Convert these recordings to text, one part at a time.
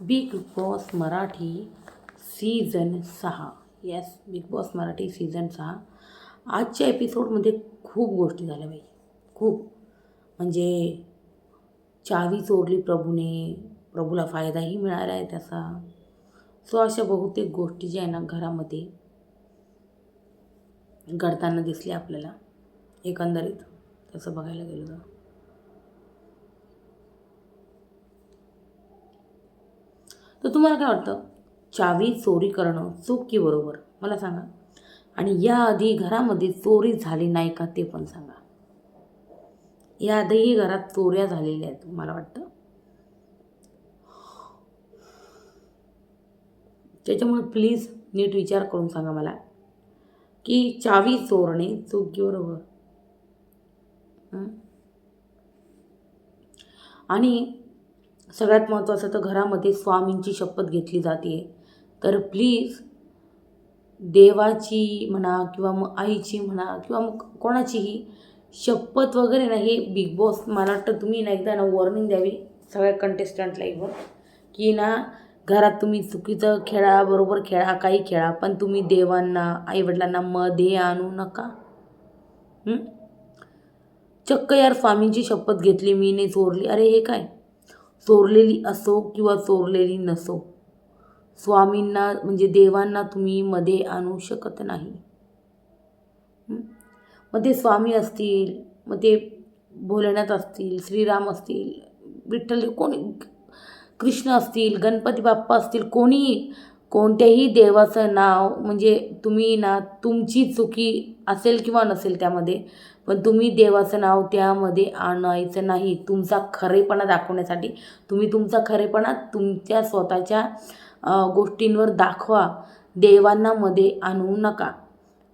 Big boss Marathi season 6. Yes, big boss Marathi season 6. आजच्या एपिसोडमध्ये खूप गोष्टी झाल्या बाई. खूप म्हणजे चावी चोरली प्रभूने, प्रभूला फायदाही मिळाला आहे त्याचा. सो अशा बहुतेक गोष्टी ज्या आहे ना घरामध्ये घडताना दिसल्या आपल्याला एकंदरीत तसं बघायला गेलं तर. तर तुम्हाला काय वाटतं, चावी चोरी करणं चूक की बरोबर मला सांगा. आणि याआधी घरामध्ये चोरी झाली नाही का ते पण सांगा. याआधीही घरात चोऱ्या झालेल्या आहेत मला वाटतं. त्याच्यामुळे प्लीज नीट विचार करून सांगा मला की चावी चोरणे चूक की बरोबर. आणि सगळ्यात महत्त्वाचं तर घरामध्ये स्वामींची शपथ घेतली जाते. तर प्लीज देवाची म्हणा किंवा मग आईची म्हणा किंवा मग कोणाचीही शपथ वगैरे ना, हे बिग बॉस मला वाटतं तुम्ही ना एकदा ना वॉर्निंग द्यावी सगळ्या कंटेस्टंटला एकदा की ना घरात तुम्ही चुकीचं खेळा, बरोबर खेळा, काही खेळा, पण तुम्ही देवांना आईवडिलांना मध्ये आणू नका. चक्क यार स्वामींची शपथ घेतली मी नाही चोरली. अरे हे काय, चोरलेली असो किंवा चोरलेली नसो, स्वामींना म्हणजे देवांना तुम्ही मध्ये आणू शकत नाही. मग ते स्वामी असतील, मग ते भोलेनाथ असतील, श्रीराम असतील, विठ्ठल कोणी, कृष्ण असतील, गणपती बाप्पा असतील, कोणी कोणत्याही देवाचं नाव म्हणजे तुम्ही ना तुमची चुकी असेल किंवा नसेल त्यामध्ये, पण तुम्ही देवाचं नाव त्यामध्ये आणायचं नाही. तुमचा खरेपणा दाखवण्यासाठी तुम्ही तुमचा खरेपणा तुमच्या स्वतःच्या गोष्टींवर दाखवा, देवांना मध्ये आणू नका.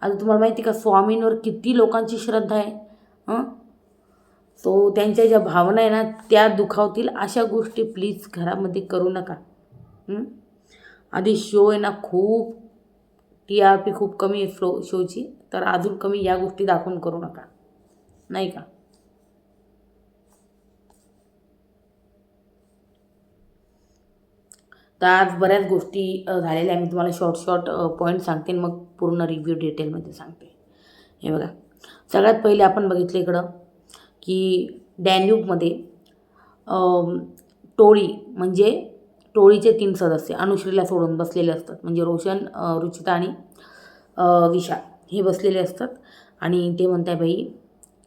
आता तुम्हाला माहिती का स्वामींवर किती लोकांची श्रद्धा आहे. सो त्यांच्या ज्या भावना आहे ना त्या दुखावतील अशा गोष्टी प्लीज घरामध्ये करू नका. आधी शो आहे ना खूप TRP खूप कमी आहे शोची, तर अजून कमी या गोष्टी दाखवून करू नका, नाही का. तर आज बऱ्याच गोष्टी झालेल्या आहे. मी तुम्हाला शॉर्ट पॉईंट सांगते मग पूर्ण रिव्ह्यू डिटेलमध्ये सांगते. हे बघा, सगळ्यात पहिले आपण बघितलं इकडं की डॅन्यूबमध्ये टोळी म्हणजे टोळीचे 3 सदस्य अनुश्रीला सोडून बसलेले असतात. म्हणजे रोशन, रुचिता आणि विशाल हे बसलेले असतात. आणि ते म्हणताय बाई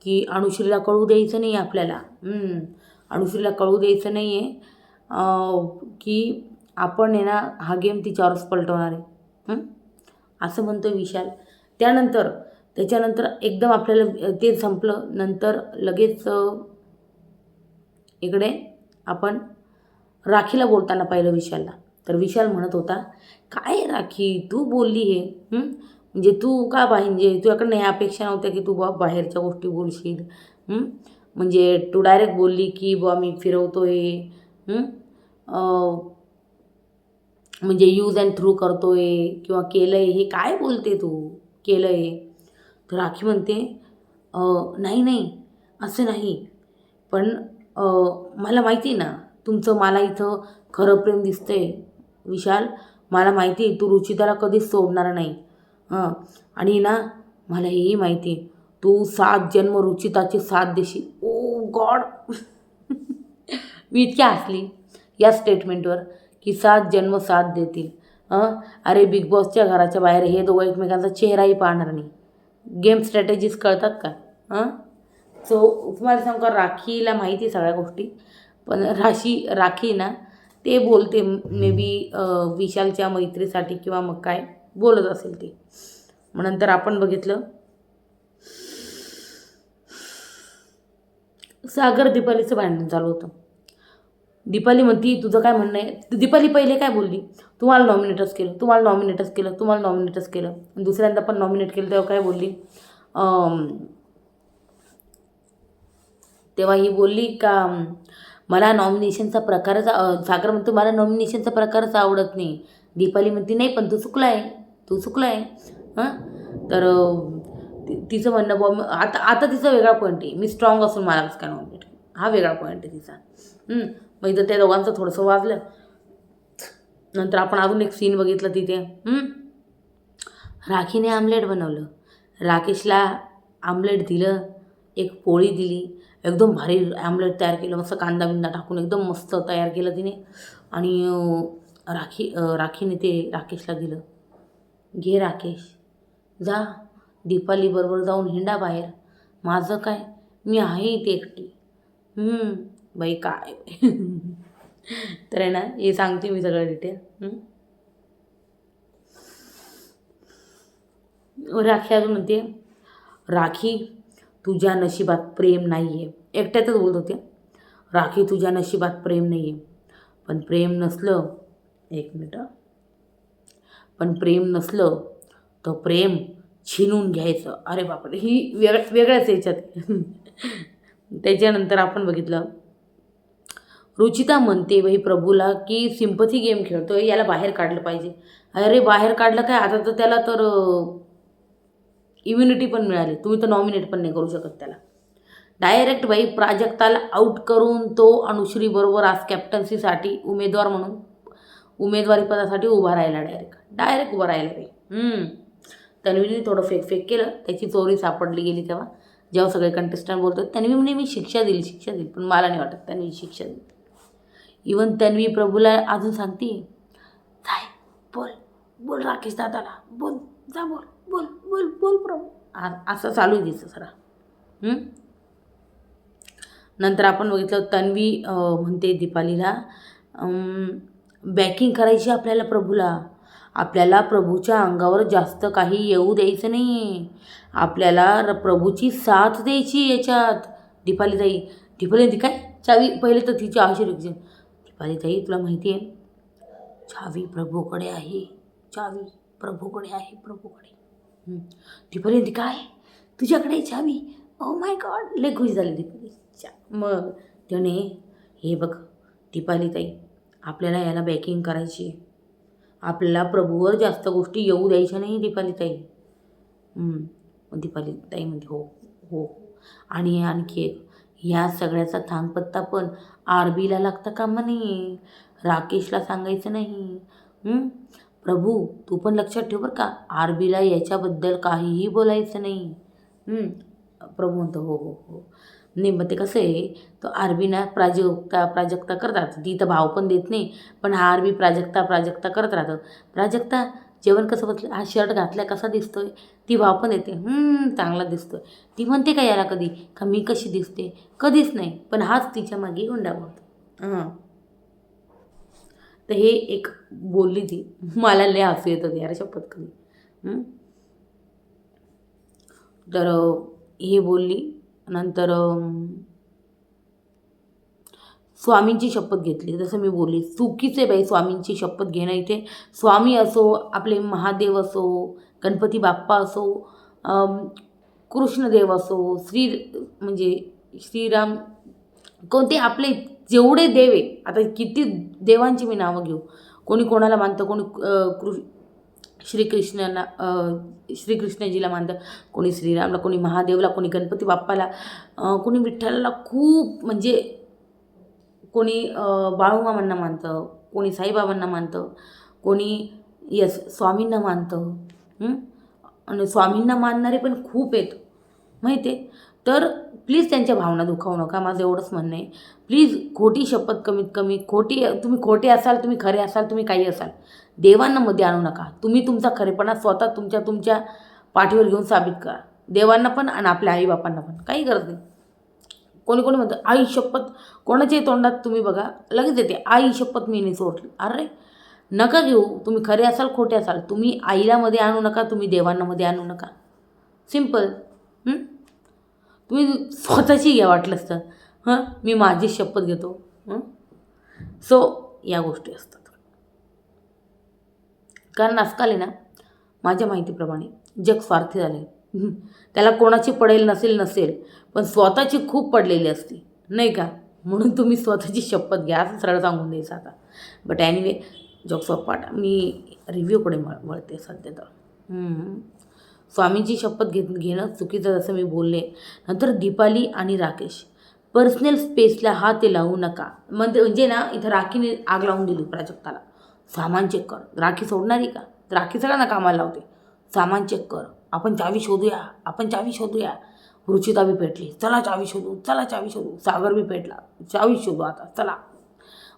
की अनुश्रीला कळू द्यायचं नाही आपल्याला. अनुश्रीला कळू द्यायचं नाही आहे की आपण आहे ना हा गेम तिच्यावरच पलटवणार आहे. असं म्हणतो विशाल. त्याच्यानंतर एकदम आपल्याला ते संपलं. नंतर लगेच इकडे आपण राखीला बोलताना पाहिलं विशालला. तर विशाल म्हणत होता, काय राखी तू बोलली हे, म्हणजे तू का म्हणजे तुझ्याकडनं ह्या अपेक्षा नव्हत्या की तू बाहेरच्या गोष्टी बोलशील. म्हणजे तू डायरेक्ट बोलली की बुवा मी फिरवतोय, म्हणजे यूज अँड थ्रू करतोय किंवा केलं आहे, हे काय बोलते तू केलं आहे. तर राखी म्हणते नाही असं नाही, पण मला माहिती ना तुमचं मला इथं खरं प्रेम दिसतंय विशाल. मला माहिती आहे तू रुचिताला कधीच सोडणार नाही. आणि ना मला हेही माहिती आहे तू 7 जन्म रुचिताची साथ देशील. ओ गॉड मी इतकी हसली या स्टेटमेंटवर की 7 जन्म साथ देतील. अरे बिग बॉसच्या घराच्या बाहेर हे दोघं एकमेकांचा चेहराही पाहणार नाही. गेम स्ट्रॅटेजीज कळतात का. सो तुम्हाला सांगू का, राखीला माहिती सगळ्या गोष्टी, पण राखी ना ते बोलते मे बी विशालच्या मैत्रीसाठी किंवा मग काय बोलत असेल ते. मग नंतर आपण बघितलं सागर दीपालीचं भांडण चालू होतं. दीपाली म्हणती तुझं काय म्हणणं आहे. दीपाली पहिले काय बोलली, तुम्हाला नॉमिनेटच केलं. दुसऱ्यांदा पण नॉमिनेट केलं तेव्हा काय बोलली, तेव्हा ही बोलली का मला नॉमिनेशनचा प्रकारच, सागर म्हणतो मला नॉमिनेशनचा प्रकारच आवडत नाही. दीपाली म्हणती नाही पण तू चुकला आहे. तर तिचं म्हणणं बुवा आता तिचा वेगळा पॉईंट आहे, मी स्ट्रॉंग असून मला कसं काय नॉमिनेट, हा वेगळा पॉईंट आहे तिचा. मग इथं त्या दोघांचं थोडंसं वाजलं. नंतर आपण अजून एक सीन बघितलं तिथे. राखीने आमलेट बनवलं, राकेशला आमलेट दिलं, एक पोळी दिली, एकदम भारी आमलेट तयार केलं, मस्त कांदा बिंदा टाकून एकदम मस्त तयार केलं तिने. आणि राखीने ते राकेशला दिलं. घे राकेश, जा दीपालीबरोबर जाऊन हिंडा बाहेर, माझं काय, मी आहे इथे एकटी. बाई काय तर आहे ना, हे सांगते मी सगळं डिटेल. राखी अजून म्हणते, राखी तुझ्या नशिबात प्रेम नाही आहे. एकट्यातच बोलत होते. राखी तुझ्या नशिबात प्रेम नाही आहे. पण प्रेम नसलं, एक मिनिट, पण प्रेम नसलं तर प्रेम छिनून घ्यायचं. अरे बापरे, ही वेगळ्याच याच्यात. त्याच्यानंतर आपण बघितलं, रुचिता म्हणते बाई प्रभूला की सिंपथी गेम खेळतोय, याला बाहेर काढलं पाहिजे. अरे बाहेर काढलं काय, आता तर त्याला तर इम्युनिटी पण मिळाली, तुम्ही तर नॉमिनेट पण नाही करू शकत त्याला. डायरेक्ट बाई प्राजक्ताला आऊट करून तो अनुश्रीबरोबर आज कॅप्टन्सीसाठी उमेदवार म्हणून उमेदवारी पदासाठी उभा राहिला. डायरेक्ट उभा राहिला बाई. तन्वीने थोडं फेक केलं, त्याची चोरी सापडली गेली तेव्हा, जेव्हा सगळे कंटेस्टंट बोलतात तन्वी म्हणे मी शिक्षा दिली, पण मला नाही वाटत तन्वी शिक्षा दिली. इवन तन्वी प्रभूला अजून सांगते, जाय बोल बोल राकेश दादाला, बोल जा, बोल बोल बोल बोल प्रभू, असं चालू आहे तिचं सरा. नंतर आपण बघितलं, तन्वी म्हणते दीपालीला, बॅकिंग करायची आपल्याला प्रभूला, आपल्याला प्रभूच्या अंगावर जास्त काही येऊ द्यायचं नाही, आपल्याला प्रभूची साथ द्यायची याच्यात. दीपाली काय चावी, पहिले तर तिची आशीर्वाद. दीपाली तुला माहिती आहे, चावी प्रभूकडे आहे, चावी प्रभूकडे आहे, प्रभूकडे. दीपाली काय तुझ्याकडे चावी, ओ माय गॉड, लय खुश झाली दीपाली. मग त्याने, हे बघ दीपाली आपल्याला याला बॅकिंग करायची, आपल्याला प्रभूवर जास्त गोष्टी येऊ द्यायच्या नाही दीपाली म्हणते हो हो. आणि आणखी एक, ह्या सगळ्याचा थांगपत्ता पण आरबीला लागता कामा नाही, राकेशला सांगायचं नाही. प्रभू तू पण लक्षात ठेव बरं का, आरबीला याच्याबद्दल काहीही बोलायचं नाही. प्रभू म्हणतो हो हो हो. नाही मग ते कसं आहे, तो आरबीना प्राजक्ता करतात, ती तर भाव पण देत नाही, पण हा आरबी प्राजक्ता करत राहतं. प्राजक्ता जेवण कसं बसलं, हा शर्ट घातलाय कसा दिसतोय, ती भाव पण देते, चांगला दिसतोय. ती म्हणते का याला कधी का मी कशी दिसते, कधीच नाही, पण हाच तिच्या मागे हुंडा बोलतो. तर हे एक बोलली ती, मला लय हसू येत होती यार शपथ कधी. तर हे बोलली. नंतर स्वामींची शपथ घेतली, जसं मी बोलली चुकीचे बाई स्वामींची शपथ घेणं. इथे स्वामी असो, आपले महादेव असो, गणपती बाप्पा असो, कृष्णदेव असो, म्हणजे श्रीराम, कोणते आपले जेवढे देव आहे, आता किती देवांची मी नावं घेऊ, कोणी कोणाला मानतं, कोणी श्रीकृष्णजीला मानतं, कोणी श्रीरामला, कोणी महादेवला, कोणी गणपती बाप्पाला, कोणी विठ्ठलाला खूप, म्हणजे कोणी बाळूमामांना मानतं, कोणी साईबाबांना मानतं, कोणी स्वामींना मानतं. आणि स्वामींना मानणारे पण खूप आहेत माहिती आहे. तर प्लीज त्यांच्या भावना दुखावू नका, माझं एवढंच म्हणणं आहे. प्लीज खोटी शपथ, कमीत कमी तुम्ही खोटे असाल, तुम्ही खरे असाल, तुम्ही काही असाल, देवांना मध्ये आणू नका. तुम्ही तुमचा खरेपणा स्वतः तुमच्या पाठीवर घेऊन साबित करा, देवांना पण आणि आपल्या आईबापांना पण. काही गरज नाही. कोणी म्हणतं आई शपथ, कोणाच्याही तोंडात तुम्ही बघा लगेच येते आई शपथ मी नाही सोडली. अरे नका घेऊ, तुम्ही खरे असाल खोटे असाल, तुम्ही आईला मध्ये आणू नका, तुम्ही देवांना मध्ये आणू नका. सिम्पल. तुम्ही स्वतःची घ्या वाटलंच तर, मी माझी शपथ घेतो. सो या गोष्टी असतात. कारण आजकाल आहे ना, माझ्या माहितीप्रमाणे जग स्वार्थी झाले. त्याला कोणाची पडेल नसेल, पण स्वतःची खूप पडलेली असते नाही का. म्हणून तुम्ही स्वतःची शपथ घ्या, असं सरळ सांगून द्यायचं आता. बट ॲनिवे जग सपाट, मी रिव्ह्यूकडे वळते सध्या तर. स्वामींची शपथ घेणं चुकीचं, जसं मी बोलले. नंतर दीपाली आणि राकेश, पर्सनल स्पेसला हात लावू नका. म्हणजे ना, इथं राखीने आग लावून दिली प्राजक्ताला. सामान चेक कर. राखी सोडणारी का? राखी सगळ्यांना कामाला लावते. सामान चेक कर, आपण चावी शोधूया, आपण चावी शोधूया. रुचिता बी पेटली, चला चावी शोधू, चला चावी शोधू. सागर बी पेटला, चावी शोधू आता, चला.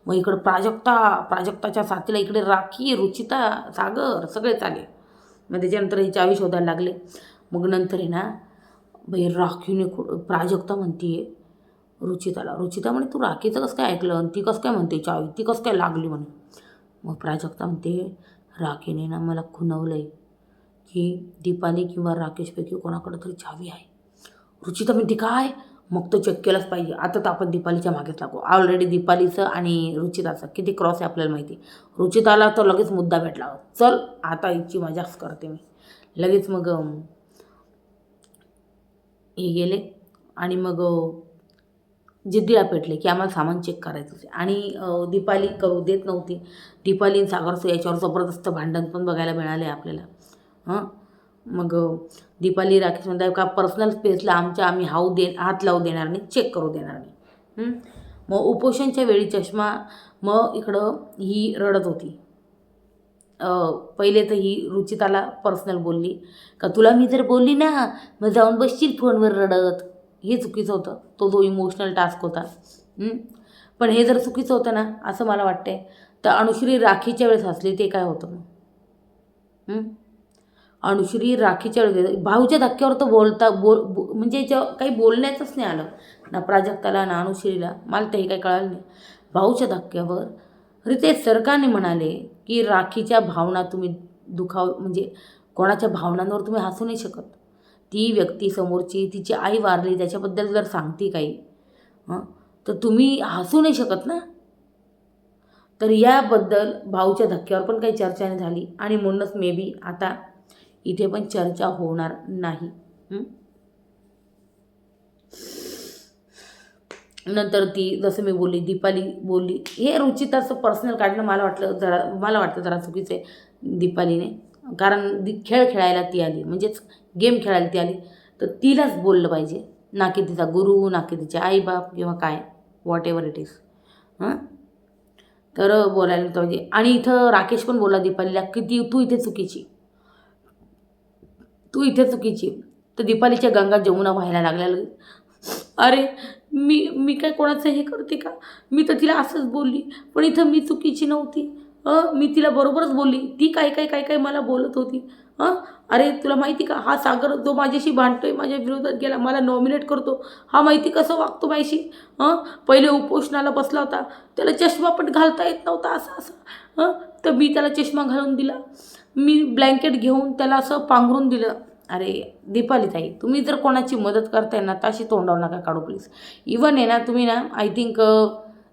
मग इकडं प्राजक्ताच्या साथीला इकडे राखी, रुचिता, सागर सगळेच आले. मग त्याच्यानंतर ही चावी शोधायला लागले. मग नंतर आहे ना बाई राखीने प्राजक्ता म्हणते रुचिताला, रुचिता म्हणे तू राखीचं कसं काय ऐकलं आणि ती कसं काय म्हणते चावी, ती कसं काय लागली म्हणे. मग प्राजक्ता म्हणते राखीने ना मला खुणवलं आहे की दीपाली किंवा राकेशपैकी कोणाकडं तरी चावी आहे. रुचिता म्हणते काय, मग तो चेक केलाच पाहिजे. आता तर आपण दीपालीच्या मागेच लागू. ऑलरेडी दीपालीचं आणि रुचिताचं किती क्रॉस आहे आपल्याला माहिती. रुचिताला तर लगेच मुद्दा भेटला, चल आता हिची मजाच करते मी. लगेच मग हे गेले आणि मग जिद्दीला पेटले की आम्हाला सामान चेक करायचं आहे. आणि दीपाली करू देत नव्हती. दीपाली आणि सागरचं याच्यावर जबरदस्त भांडण पण बघायला मिळाले आपल्याला. मग दीपाली राकेश म्हणतात का पर्सनल स्पेसला आम्ही हात लावू देणार नाही, चेक करू देणार नाही. मग उपोषणच्या वेळी चष्मा, मग इकडं ही रडत होती. पहिले तर ही रुचिताला पर्सनल बोलली का तुला मी जर बोलली ना मग जाऊन बसशील फोनवर रडत. हे चुकीचं होतं. तो इमोशनल टास्क होता. पण हे जर चुकीचं होतं ना असं मला वाटतंय तर अनुश्री राखीच्या वेळेस हसली ते काय होतं मग. अनुश्री राखीच्या वेळेस भाऊच्या धक्क्यावर तर म्हणजे काही बोलण्याचंच नाही आलं ना प्राजक्ताला ना अनुश्रीला. मला ते काही कळालं नाही. भाऊच्या धक्क्यावर रितेश सरकारने म्हणाले की राखीच्या भावना तुम्ही म्हणजे कोणाच्या भावनांवर तुम्ही हसू नाही शकत. ती व्यक्ती समोरची तिची आई वारली त्याच्याबद्दल जर सांगते काही तर तुम्ही हसू नाही शकत ना. तर याबद्दल भाऊच्या धक्क्यावर पण काही चर्चा नाही झाली आणि म्हणूनच मे बी आता इथे पण चर्चा होणार नाही. नंतर ती जसं मी बोलली दीपाली बोलली, हे रुचिताचं पर्सनल काढणं मला वाटतं जरा चुकीचं आहे दीपालीने. कारण खेळ खेळायला ती आली, म्हणजेच गेम खेळायला ती आली तर तिलाच बोललं पाहिजे, ना की तिचा गुरु, ना की तिचे आईबाप किंवा काय व्हॉट एव्हर इट इज. तर बोलायला पाहिजे. आणि इथं राकेश पण बोलला दीपालीला की तू इथे चुकीची. तर दीपालीच्या गंगा जमुना व्हायला लागल्या. अरे मी काय कोणाचं हे करते का, मी तर तिला असंच बोलली पण इथं मी चुकीची नव्हती. मी तिला बरोबरच बोलली, ती काय मला बोलत होती. अरे तुला माहिती का हा सागर जो माझ्याशी भांडतोय, माझ्या विरोधात गेला, मला नॉमिनेट करतो, हा माहिती कसं वागतो माझ्याशी. पहिले उपोषणाला बसला होता, त्याला चष्मा पण घालता येत नव्हता असं तर मी त्याला चष्मा घालून दिला, मी ब्लँकेट घेऊन त्याला असं पांघरून दिलं. अरे दीपाली ताई तुम्ही जर कोणाची मदत करताय ना तशी तोंडावर नका काढू प्लीज. इवन आहे ना तुम्ही ना आय थिंक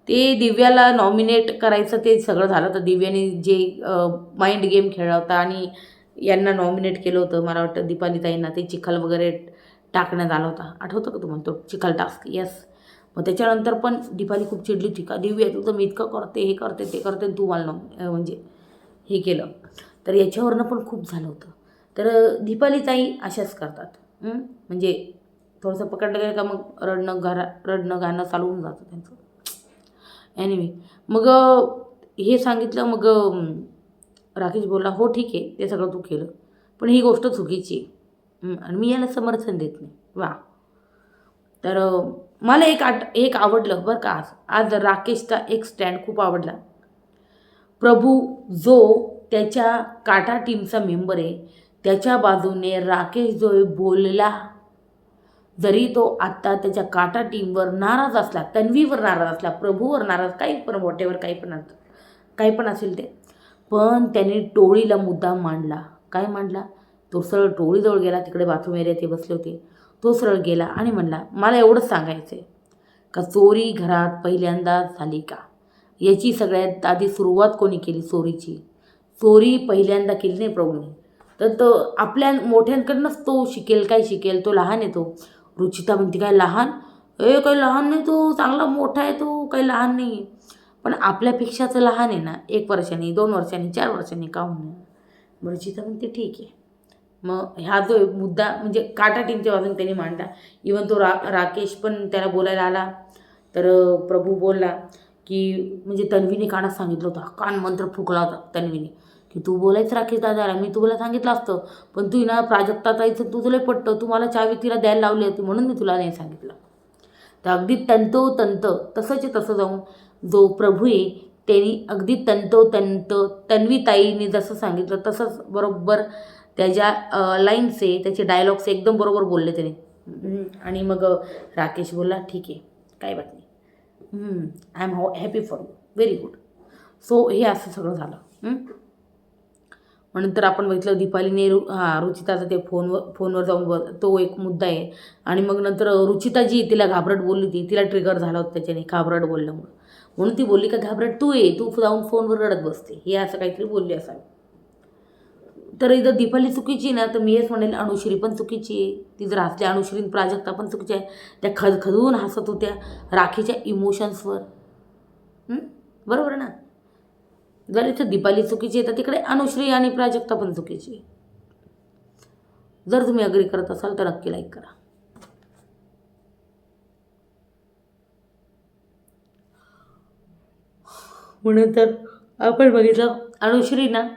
ते दिव्याला नॉमिनेट करायचं ते सगळं झालं तर दिव्याने जे माइंड गेम खेळला होता आणि यांना नॉमिनेट केलं होतं. मला वाटतं दीपाली ताईंना ते चिखल वगैरे टाकण्यात आला होता, आठवतं का तुम्हाला तो चिखल टास्क. येस. मग त्याच्यानंतर पण दीपाली खूप चिडली होती का दिव्या तुझं मी इतकं करते, हे करते, ते करते, तू मला म्हणजे हे केलं. तर याच्यावरनं पण खूप झालं होतं. तर दीपाली ताई अशाच करतात. म्हणजे थोडंसं पकडलं गेलं का मग रडणं गाणं चालू होऊन जातं त्यांचं. एनिवे मग हे सांगितलं. मग राकेश बोलला हो ठीक आहे ते सगळं तू केलं पण ही गोष्ट चुकीची आहे आणि मी याला समर्थन देत नाही. वा. तर मला एक आवडलं बरं का आज राकेशचा एक स्टँड खूप आवडला. प्रभू जो त्याच्या काटा टीमचा मेंबर आहे त्याच्या बाजूने राकेश जो बोलला, जरी तो आत्ता त्याच्या काटा टीमवर नाराज असला, तन्वीवर नाराज असला, प्रभूवर नाराज, काही पण वॉटेवर काही पण असेल ते, पण त्याने टोळीला मुद्दा मांडला. काय मांडला? तो सरळ टोळीजवळ गेला, तिकडे बाथरूम एरिया ते बसले होते, तो सरळ गेला आणि म्हणला मला एवढंच सांगायचं आहे का चोरी घरात पहिल्यांदा झाली का, याची सगळ्यात आधी सुरुवात कोणी केली चोरीची? चोरी पहिल्यांदा केली नाही प्रभूने, तर तो आपल्या मोठ्यांकडनंच तो शिकेल. काय शिकेल? तो लहान आहे तो. रुचिता म्हणते काय लहान? काही लहान नाही, तो चांगला मोठा आहे, तो काही लहान नाही. पण आपल्यापेक्षाच लहान आहे ना, 1 वर्षांनी, 2 वर्षांनी, 4 वर्षांनी, का म्हणून. रुचिता म्हणते ठीक आहे. मग ह्या जो मुद्दा म्हणजे काटा टीमच्या बाजूने त्यांनी मांडला. इवन तो राकेश पण त्याला बोलायला आला तर प्रभू बोलला की म्हणजे तन्वीने कानात सांगितलं होतं, कान मंत्र फुकला होता तन्वीने, की तू बोलायचं राकेश दादाला, मी तुला सांगितलं असतं, पण तू ना प्राजक्ता ताईचं तुला पटतं, तू मला चावी तिला द्यायला लावली होती म्हणून मी तुला नाही सांगितलं. तर अगदी तंतोतंत तसंच तसं जाऊन जो प्रभू आहे त्यांनी अगदी तंतोतंत तन्वीताईने जसं सांगितलं तसंच बरोबर त्याच्या लाईन्स आहे, त्याचे डायलॉग्स एकदम बरोबर बोलले त्याने. आणि मग राकेश बोलला ठीक आहे, काय बात नाही, I am happy for you, very good. So हे असं सगळं झालं. मग नंतर आपण बघितलं दीपालीने रुचिताचं ते फोनवर जाऊन तो एक मुद्दा आहे. आणि मग नंतर रुचिता जी तिला घाबरट बोलली होती, तिला ट्रिगर झाला होता त्याच्याने घाबरट बोलल्यामुळं, म्हणून ती बोलली का घाबरट तू ये, तू जाऊन फोनवर रडत बसते, हे असं काहीतरी बोलली असावी. तर इथं दीपाली चुकीची ना, तर मी हेच म्हणेल अनुश्री पण चुकीची आहे. ती जर हसली अनुश्री प्राजक्ता पण चुकीची आहे. त्या खदखदून हसत होत्या राखीच्या इमोशन्सवर. बरोबर ना. जर इथं दीपाली चुकीची आहे तर तिकडे अनुश्री आणि प्राजक्ता पण चुकीची आहे. जर तुम्ही अग्री करत असाल तर नक्की लाईक करा. म्हणून तर आपण बघितलं अनुश्री ना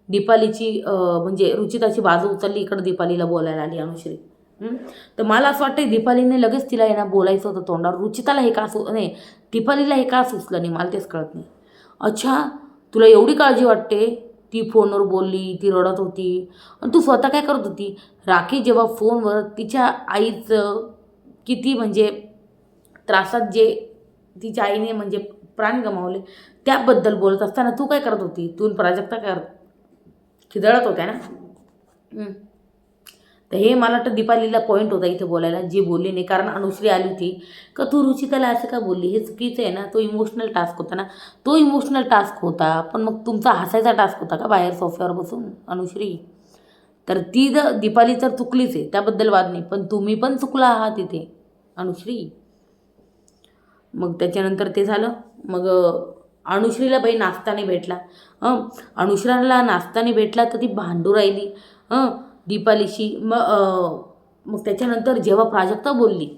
दीपालीची म्हणजे रुचिताची बाजू उचलली, इकडं दीपालीला बोलायला आली अनुश्री. तर मला असं वाटतं दीपालीने लगेच तिला आहे ना बोलायचं होतं तोंडावर. रुचिताला हे का नाही, दीपालीला हे का सुचलं नाही मला तेच कळत नाही. अच्छा, तुला एवढी काळजी वाटते, ती फोनवर बोलली, ती रडत होती, आणि तू स्वतः काय करत होती. राखी जेव्हा फोनवर तिच्या आईचं किती म्हणजे त्रासात जे तिच्या आईने म्हणजे प्राण गमावले त्याबद्दल बोलत असताना तू काय करत होती, तू प्राजक्ता काय खिदळत होत्या ना. तर हे मला वाटतं दीपालीला पॉईंट होता इथे बोलायला, जी बोलली नाही. कारण अनुश्री आली होती का तू रुचिताला असं का बोलली, हे चुकीचं आहे ना. तो इमोशनल टास्क होता ना, तो इमोशनल टास्क होता, पण मग तुमचा हसायचा टास्क होता का बाहेर सोफ्यावर बसून अनुश्री. तर ती दीपाली तर चुकलीच आहे, त्याबद्दल वाद नाही, पण तुम्ही पण चुकला आहात तिथे अनुश्री. मग त्याच्यानंतर ते झालं. मग अनुश्रीला बाई नाश्ताने भेटला. अनुश्रीला नाश्ताने भेटला तर ती भांडू राहिली दीपालीशी. मग त्याच्यानंतर जेव्हा प्राजक्ता बोलली,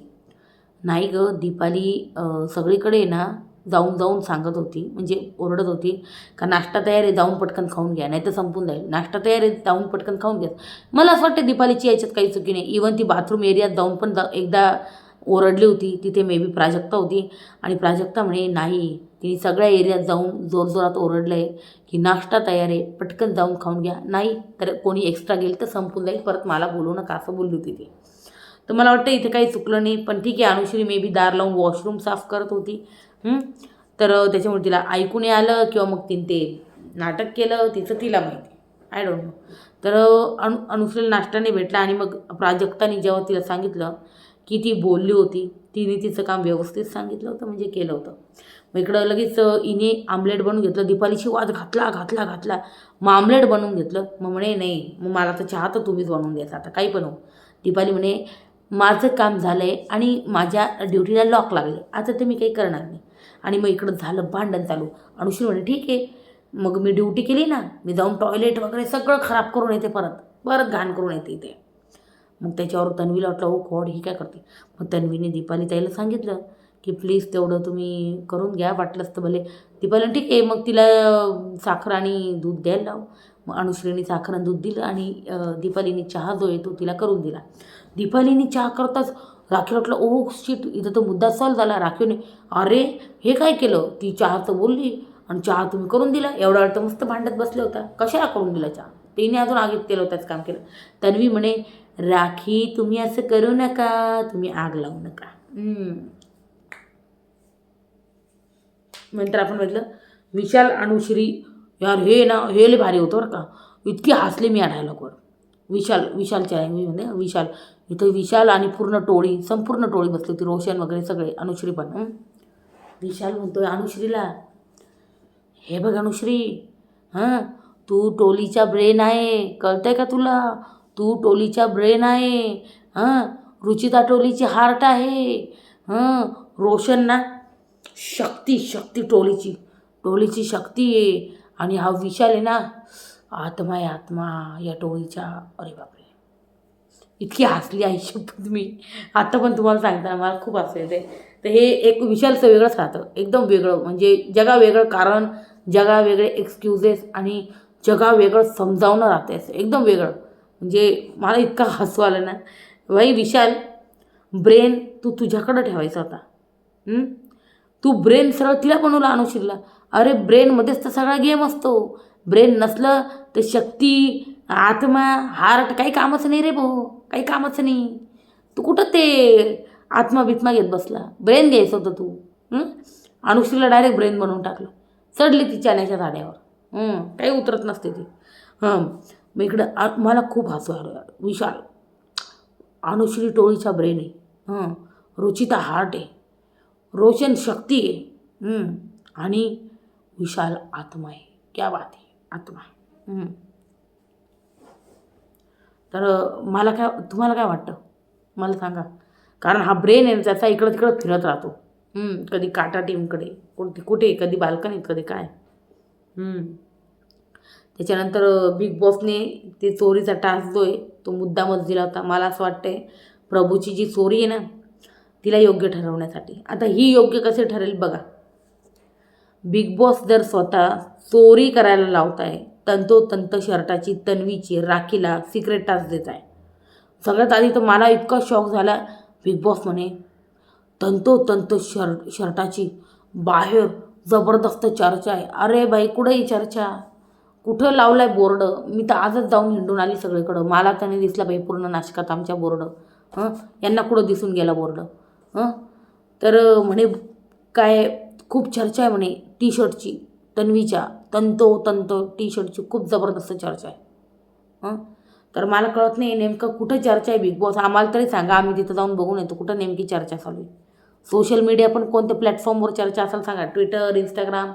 नाही गं दीपाली सगळीकडे ना जाऊन सांगत होती, म्हणजे ओरडत होती का नाश्ता तयार आहे, जाऊन पटकन खाऊन घ्या नाही तर संपून जाईल, नाश्ता तयार आहे जाऊन पटकन खाऊन घ्या. मला असं वाटतं दीपालीची याच्यात काही चुकी नाही. इवन ती बाथरूम एरियात जाऊन पण एकदा ओरडली होती, तिथे मे बी प्राजक्ता होती, आणि प्राजक्ता म्हणे नाही, तिने सगळ्या एरियात जाऊन जोरजोरात ओरडलं आहे की नाश्ता तयार आहे, पटकन जाऊन खाऊन घ्या, नाही तर कोणी एक्स्ट्रा गेलं तर संपून जाईल, परत मला बोलू नका, असं बोलली होती ती. तर मला वाटतं इथे काही चुकलं नाही. पण ठीक आहे, अनुश्री मे बी दार लावून वॉशरूम साफ करत होती, तर त्याच्यामुळे तिला ऐकून आलं किंवा मग तिने ते नाटक केलं, तिचं तिला माहिती, आय डोंट नो. तर अनुश्रीला नाश्ताने भेटला. आणि मग प्राजक्ताने जेव्हा तिला सांगितलं की ती बोलली होती, तिने तिचं काम व्यवस्थित सांगितलं होतं, म्हणजे केलं होतं. मग इकडं लगेच हिने आमलेट बनवून घेतलं. दीपालीशी वाद घातला. मग आमलेट बनवून घेतलं. मग म्हणे नाही, मग मला तर चहा तर तुम्हीच बनवून द्यायचा, आता काही बनवू. दीपाली म्हणे माझं काम झालं आहे आणि माझ्या ड्युटीला लॉक लागले, आता ते मी काही करणार नाही. आणि मग इकडं झालं भांडण चालू. अनुश्री म्हणे ठीक आहे, मग मी ड्युटी केली ना, मी जाऊन टॉयलेट वगैरे सगळं खराब करून येते, परत घाण करून येते इथे. मग त्याच्यावर तन्वीला वाटलं ओ गॉड ही काय करते. मग तन्वीने दीपाली ताईला सांगितलं की प्लीज तेवढं तुम्ही करून घ्या, वाटलंच तर भले. दीपाली ठीक आहे, मग तिला साखर आणि दूध द्यायला लाव. मग अनुश्रीने साखर आणि दूध दिलं आणि दीपालीने चहा जो आहे तो तिला करून दिला. दीपालीने चहा करताच राखी वाटलं ओ शिट, इथं तर मुद्दा सॉल्व झाला. राखीने अरे हे काय केलं, ती चहाचं बोलली आणि चहा तुम्ही करून दिला, एवढा वेळ तर मस्त भांडत बसले होता, कशाला करून दिला चहा. तिने अजून आगीत केलं होताच काम केलं. तन्वी म्हणे राखी तुम्ही असं करू नका, तुम्ही आग लावू नका. नंतर आपण म्हटलं विशाल अनुश्री, यार हे ना हे लय भारी होतं बरं का, इतकी हसले मी या डायलॉगवर. विशालच्या लँग्वेजमध्ये विशाल, इथं विशाल आणि संपूर्ण टोळी बसली होती, रोशन वगैरे सगळे, अनुश्री पण. विशाल म्हणतोय अनुश्रीला, हे बघ अनुश्री, तू टोलीचा ब्रेन आहे, कळतंय का तुला, तू टोलीचा ब्रेन आहे. रुचिता टोलीची हार्ट आहे. रोशन ना शक्ती टोलीची शक्ती आहे. आणि हा विशाल आहे ना आत्मा आहे, आत्मा या टोळीच्या. अरे बापरे, इतकी हसली आयुष्यात मी आता पण तुम्हाला सांगताना मला खूप हसू येते. तर हे एक विशालचं वेगळंच राहतं, एकदम वेगळं, म्हणजे जगावेगळं कारण, जगावेगळे एक्सक्युजेस आणि जगावेगळं समजावणं राहते, असं एकदम वेगळं. म्हणजे मला इतका हसू आलं ना, भाई विशाल, ब्रेन तू तुझ्याकडं ठेवायचा होता. तू ब्रेन सरळ तिला बनवला अनुशीलला. अरे ब्रेनमध्येच तर सगळा गेम असतो. ब्रेन नसलं तर शक्ती, आत्मा, हार्ट काही कामच नाही रे भाऊ, काही कामच नाही. तू कुठं ते आत्मा बित्मा घेत बसला. ब्रेन घ्यायचं होतं तू. अनुश्रीला डायरेक्ट ब्रेन बनवून टाकलं. चढली ती चण्याच्या झाड्यावर. काही उतरत नसते ती. मग इकडं मला खूप हसू आलं. विशाल, अनुश्री टोळीचा ब्रेन आहे. रुचिता हार्ट आहे. रोशन शक्ती आहे. आणि विशाल आत्मा आहे. क्या बात आहे, आत्मा. तर मला काय, तुम्हाला काय वाटतं मला सांगा. कारण हा ब्रेन आहे त्याचा इकडं तिकडं फिरत राहतो. कधी काटा टीमकडे, कुठे कधी बाल्कनीत, कधी काय. त्याच्यानंतर बिग बॉसने ते चोरीचा टास्क जो आहे तो मुद्दामच दिला होता. मला असं वाटतंय प्रभूची जी चोरी आहे ना, तिला योग्य ठरवण्यासाठी. आता ही योग्य कसे ठरेल बघा. बिग बॉस जर स्वतः चोरी करायला लावत आहे, तंतोतंत शर्टाची, तन्वीची, राखीला सिक्रेट टास्क देत आहे. सगळ्यात आधी तर मला इतका शॉक झाला. बिग बॉस म्हणे तंतोतंत शर्टाची बाहेर जबरदस्त चर्चा आहे. अरे बाई, कुठं ही चर्चा, कुठं लावलाय बोर्ड? मी तर आजच जाऊन हिंडून आली सगळीकडं. मला तर नाही दिसला बाई पूर्ण नाशकात आमच्या बोर्ड. यांना कुठं दिसून गेला बोर्ड? तर म्हणे काय खूप चर्चा आहे म्हणे टी शर्टची, तन्वीच्या तंतोतंत टी शर्टची खूप जबरदस्त चर्चा आहे. तर मला कळत नाही नेमकं कुठं चर्चा आहे. बिग बॉस आम्हाला तरी सांगा, आम्ही तिथं जाऊन बघून येतो कुठं नेमकी चर्चा चालू आहे. सोशल मीडिया पण कोणत्या प्लॅटफॉर्मवर चर्चा असेल सांगा. Twitter, Instagram,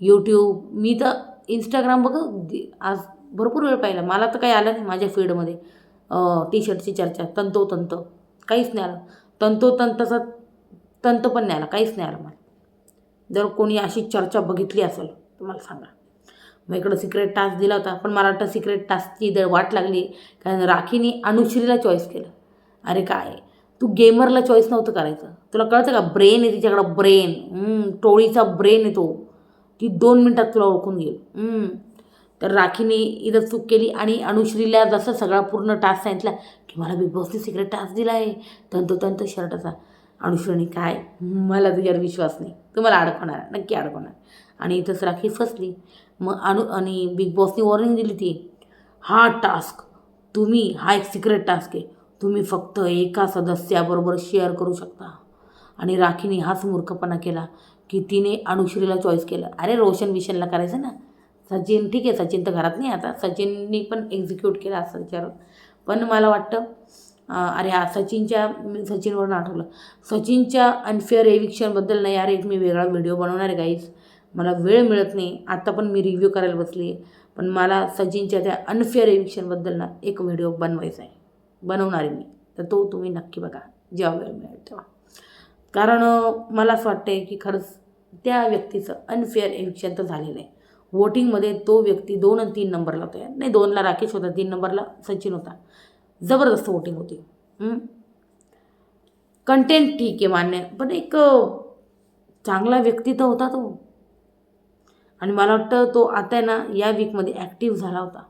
YouTube. मी तर इंस्टाग्राम आज भरपूर वेळ पाहिला. मला तर काही आलं नाही माझ्या फीडमध्ये टी शर्टची चर्चा तंतोतंत. काहीच नाही आलं. तंतोतंतचा तंत पण नाही आला, काहीच नाही आलं मला. जर कोणी अशी चर्चा बघितली असेल तर मला सांगा. मग इकडं सिक्रेट टास्क दिला होता, पण मला वाटतं सिक्रेट टास्कची वाट लागली कारण राखीने अनुश्रीला चॉईस केलं. अरे काय, तू गेमरला चॉईस नव्हतं करायचं. तुला कळतं का, ब्रेन आहे तिच्याकडं, ब्रेन. टोळीचा ब्रेन आहे तो. ती 2 मिनटात तुला ओळखून घेईल. तर राखीने इथं चूक केली आणि अनुश्रीला जसं सगळा पूर्ण टास्क सांगितला की मला बिग बॉसने सिक्रेट टास्क दिला आहे तंतोतंत शर्टाचा. अनुश्रीने काय, मला तुझ्यावर विश्वास नाही, तुम्हाला अडकवणार, नक्की अडकवणार. आणि इथंच राखी फसली. मग आणि बिग बॉसने वॉर्निंग दिली ती, हा टास्क तुम्ही, हा एक सिक्रेट टास्क आहे, तुम्ही फक्त एका सदस्याबरोबर शेअर करू शकता. आणि राखीने हाच मूर्खपणा केला की तिने अनुश्रीला चॉईस केलं. अरे रोशन विशनला करायचं ना. सचिन ठीक आहे, सचिन तर घरात नाही आता, सचिननी पण एक्झिक्यूट केला असं विचारून. पण मला वाटतं अरे हा सचिनवरून आठवलं, सचिनच्या अनफेअर एविक्शनबद्दल नाही यार एक मी वेगळा व्हिडिओ बनवणार आहे गाईज. मला वेळ मिळत नाही, आता पण मी रिव्ह्यू करायला बसली आहे. पण मला सचिनच्या त्या अनफेअर एविक्शनबद्दल ना एक व्हिडिओ बनवायचा आहे, बनवणार आहे मी. तर तो तुम्ही नक्की बघा जेव्हा वेळ मिळेल तेव्हा. कारण मला असं वाटतं आहे की खरंच त्या व्यक्तीचं अनफेअर एविक्शन तर झालेलं आहे. वोटिंगमध्ये तो व्यक्ती 2 आणि 3 नंबरला होता. नाही, 2ला राकेश होता, 3 नंबरला सचिन होता. जबरदस्त वोटिंग होती. कंटेंट ठीक आहे मान्य, पण एक चांगला व्यक्ती तर होता तो. आणि मला वाटतं तो आता आहे ना या वीकमध्ये ॲक्टिव्ह झाला होता.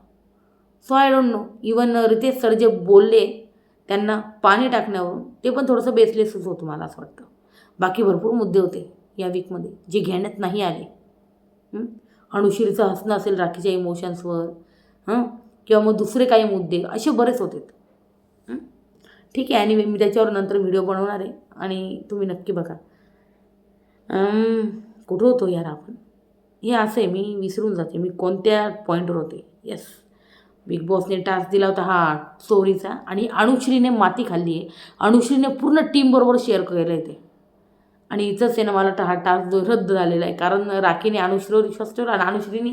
So I don't know. Even Ritesh sir जे बोलले त्यांना पाणी टाकण्यावरून ते पण थोडंसं बेसलेसच होतं मला असं वाटतं. बाकी भरपूर मुद्दे होते या वीकमध्ये जे घेण्यात नाही आले. अनुश्रीचं हसणं असेल राखीच्या इमोशन्सवर, किंवा मग दुसरे काही मुद्दे असे बरेच होते. ठीक आहे, आणि मी त्याच्यावर नंतर व्हिडिओ बनवणार आहे आणि तुम्ही नक्की बघा. कुठं होतो यार आपण, हे असं आहे मी विसरून जाते मी कोणत्या पॉईंटवर होते. येस, बिग बॉसने टास्क दिला होता हा चोरीचा आणि अनुश्रीने माती खाल्ली आहे. अनुश्रीने पूर्ण टीमबरोबर शेअर केलं आहे ते. आणि इथंच आहे ना मला वाटतं हा टास्क जो रद्द झालेला आहे, कारण राखीने अनुश्रीवर विश्वास ठेवला आणि अनुश्रीने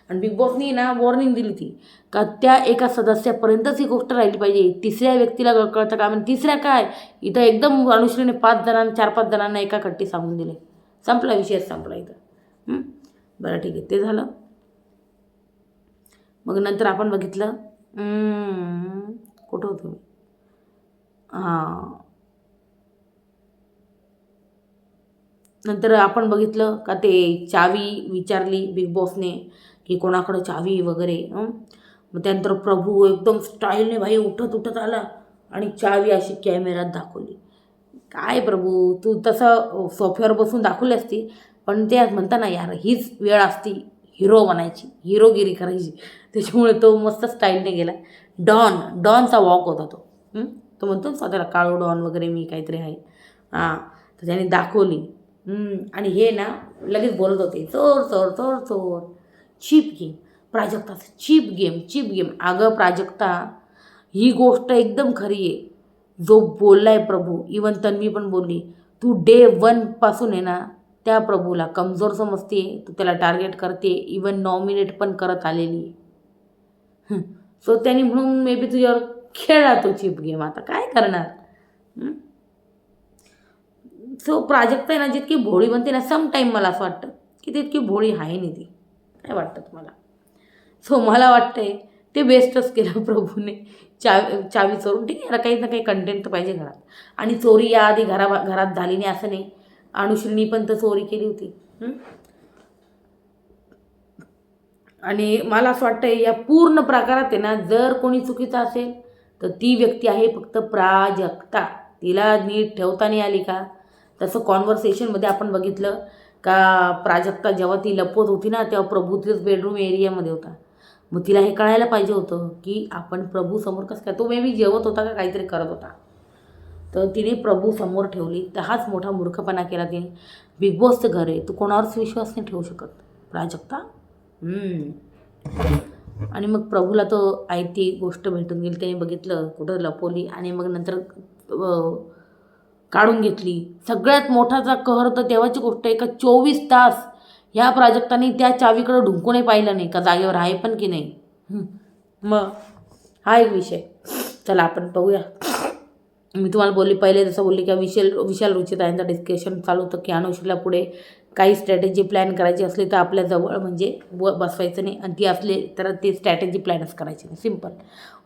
आणि बिग बॉसनी ना वॉर्निंग दिली ती का त्या एका सदस्यापर्यंतच ही गोष्ट राहिली पाहिजे, तिसऱ्या व्यक्तीला कळतं का. म्हणजे तिसऱ्या काय, इथं एकदम अनुश्रीने 4-5 जणांना एका कट्टी सांगून दिले. संपला विषय, संपला इथं. बरं ठीक आहे, ते झालं. मग नंतर आपण बघितलं कुठं होतो मी, नंतर आपण बघितलं का ते चावी विचारली बिग बॉसने की कोणाकडं चावी वगैरे. मग त्यानंतर प्रभू एकदम स्टाईलने भाई उठत उठत आला आणि चावी अशी कॅमेऱ्यात दाखवली. काय प्रभू, तू तसं सोफ्यावर बसून दाखवली असती, पण ते म्हणता ना यार, हीच वेळ असती हिरो बनायची, हिरोगिरी करायची. त्याच्यामुळे तो मस्त स्टाईलने गेला. डॉनचा वॉक होता तो. तो म्हणतो स्वतःला काळो डॉन वगैरे मी काहीतरी आहे. तर त्याने दाखवली. आणि हे ना लगेच बोलत होते चोर चोर चोर चोर. चीप गेम प्राजक्ताचं, चीप गेम. अगं प्राजक्ता, ही गोष्ट एकदम खरी आहे. जो बोललाय प्रभू, इवन तन्वी पण बोलली, तू डे 1 पासून आहे ना त्या प्रभूला कमजोर समजते, तू त्याला टार्गेट करते, इवन नॉमिनेट पण करत आलेली. सो त्यांनी म्हणून मे बी तुझ्यावर खेळला तो चीप गेम. आता काय करणार. सो प्राजक्ता आहे ना जितकी भोळी बनते ना, सम टाईम मला असं वाटतं की तितकी भोळी आहे नाही ती. काय वाटतं तुम्हाला. सो मला वाटतंय ते बेस्टच केलं प्रभूने. चावी चोरून. ठीक आहे, काही ना काही कंटेंट तर पाहिजे घरात. आणि चोरी याआधी घरात झाली नाही असं नाही. अनुश्रीनी पण तर चोरी केली होती. आणि मला असं वाटतंय या पूर्ण प्रकारात आहे ना, जर कोणी चुकीचं असेल तर ती व्यक्ती आहे फक्त प्राजक्ता. तिला नीट ठेवता नाही आली का. तसं कॉन्व्हर्सेशनमध्ये आपण बघितलं का प्राजक्ता जेव्हा ती लपवत होती ना, तेव्हा प्रभू तिथेच बेडरूम एरियामध्ये होता. मग तिला हे कळायला पाहिजे होतं की आपण प्रभू समोर कसं काय. तो मे बी जेवत होता का काहीतरी करत होता, तर तिने प्रभू समोर ठेवली. तर हाच मोठा मूर्खपणा केला तिने. बिग बॉसचं घर आहे, तू कोणावरच विश्वास नाही ठेवू शकत प्राजक्ता. आणि मग प्रभूला तो ती गोष्ट भेटून गेली. त्याने बघितलं कुठं लपवली आणि मग नंतर काढून घेतली. सगळ्यात मोठाचा कहर तर तेव्हाची गोष्ट आहे का 24 तास ह्या प्राजक्ताने त्या चावीकडं ढुंकूनही पाहिलं नाही का जागेवर आहे पण की नाही. मग हा एक विषय. चला आपण पाहूया. मी तुम्हाला बोलली पहिले जसं बोलली की विशाल रुचिता यांचं डिस्कशन चालू होतं की अनुश्रीला पुढे काही स्ट्रॅटेजी प्लॅन करायची असली तर आपल्याजवळ म्हणजे बसवायचं नाही, आणि ती असली तर ती स्ट्रॅटेजी प्लॅनच करायची नाही. सिम्पल.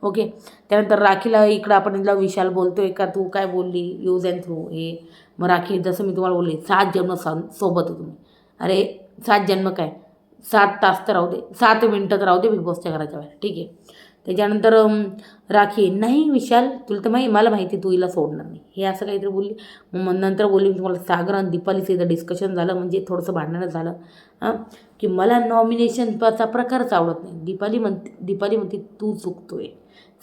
ओके. त्यानंतर राखीला इकडं आपण तिला विशाल बोलतोय का तू काय बोलली यूज अँड थ्रू हे. मग राखी जसं मी तुम्हाला बोलली 7 जन्म सोबत आहे तुम्ही. अरे 7 जन्म काय, 7 तास तर राहू दे, 7 मिनटं तर राहू दे बिग बॉसच्या घराच्या बाहेर. ठीक आहे. त्याच्यानंतर राखी, नाही विशाल तुला तर मला माहिती तू हिला सोडणार नाही, हे असं काहीतरी बोलली. मग नंतर बोलली मी तुम्हाला सागर आणि दीपालीचं इथं डिस्कशन झालं, म्हणजे थोडंसं भांडणच झालं की मला नॉमिनेशनचा प्रकारच आवडत नाही. दीपाली म्हणते तू चुकतोय.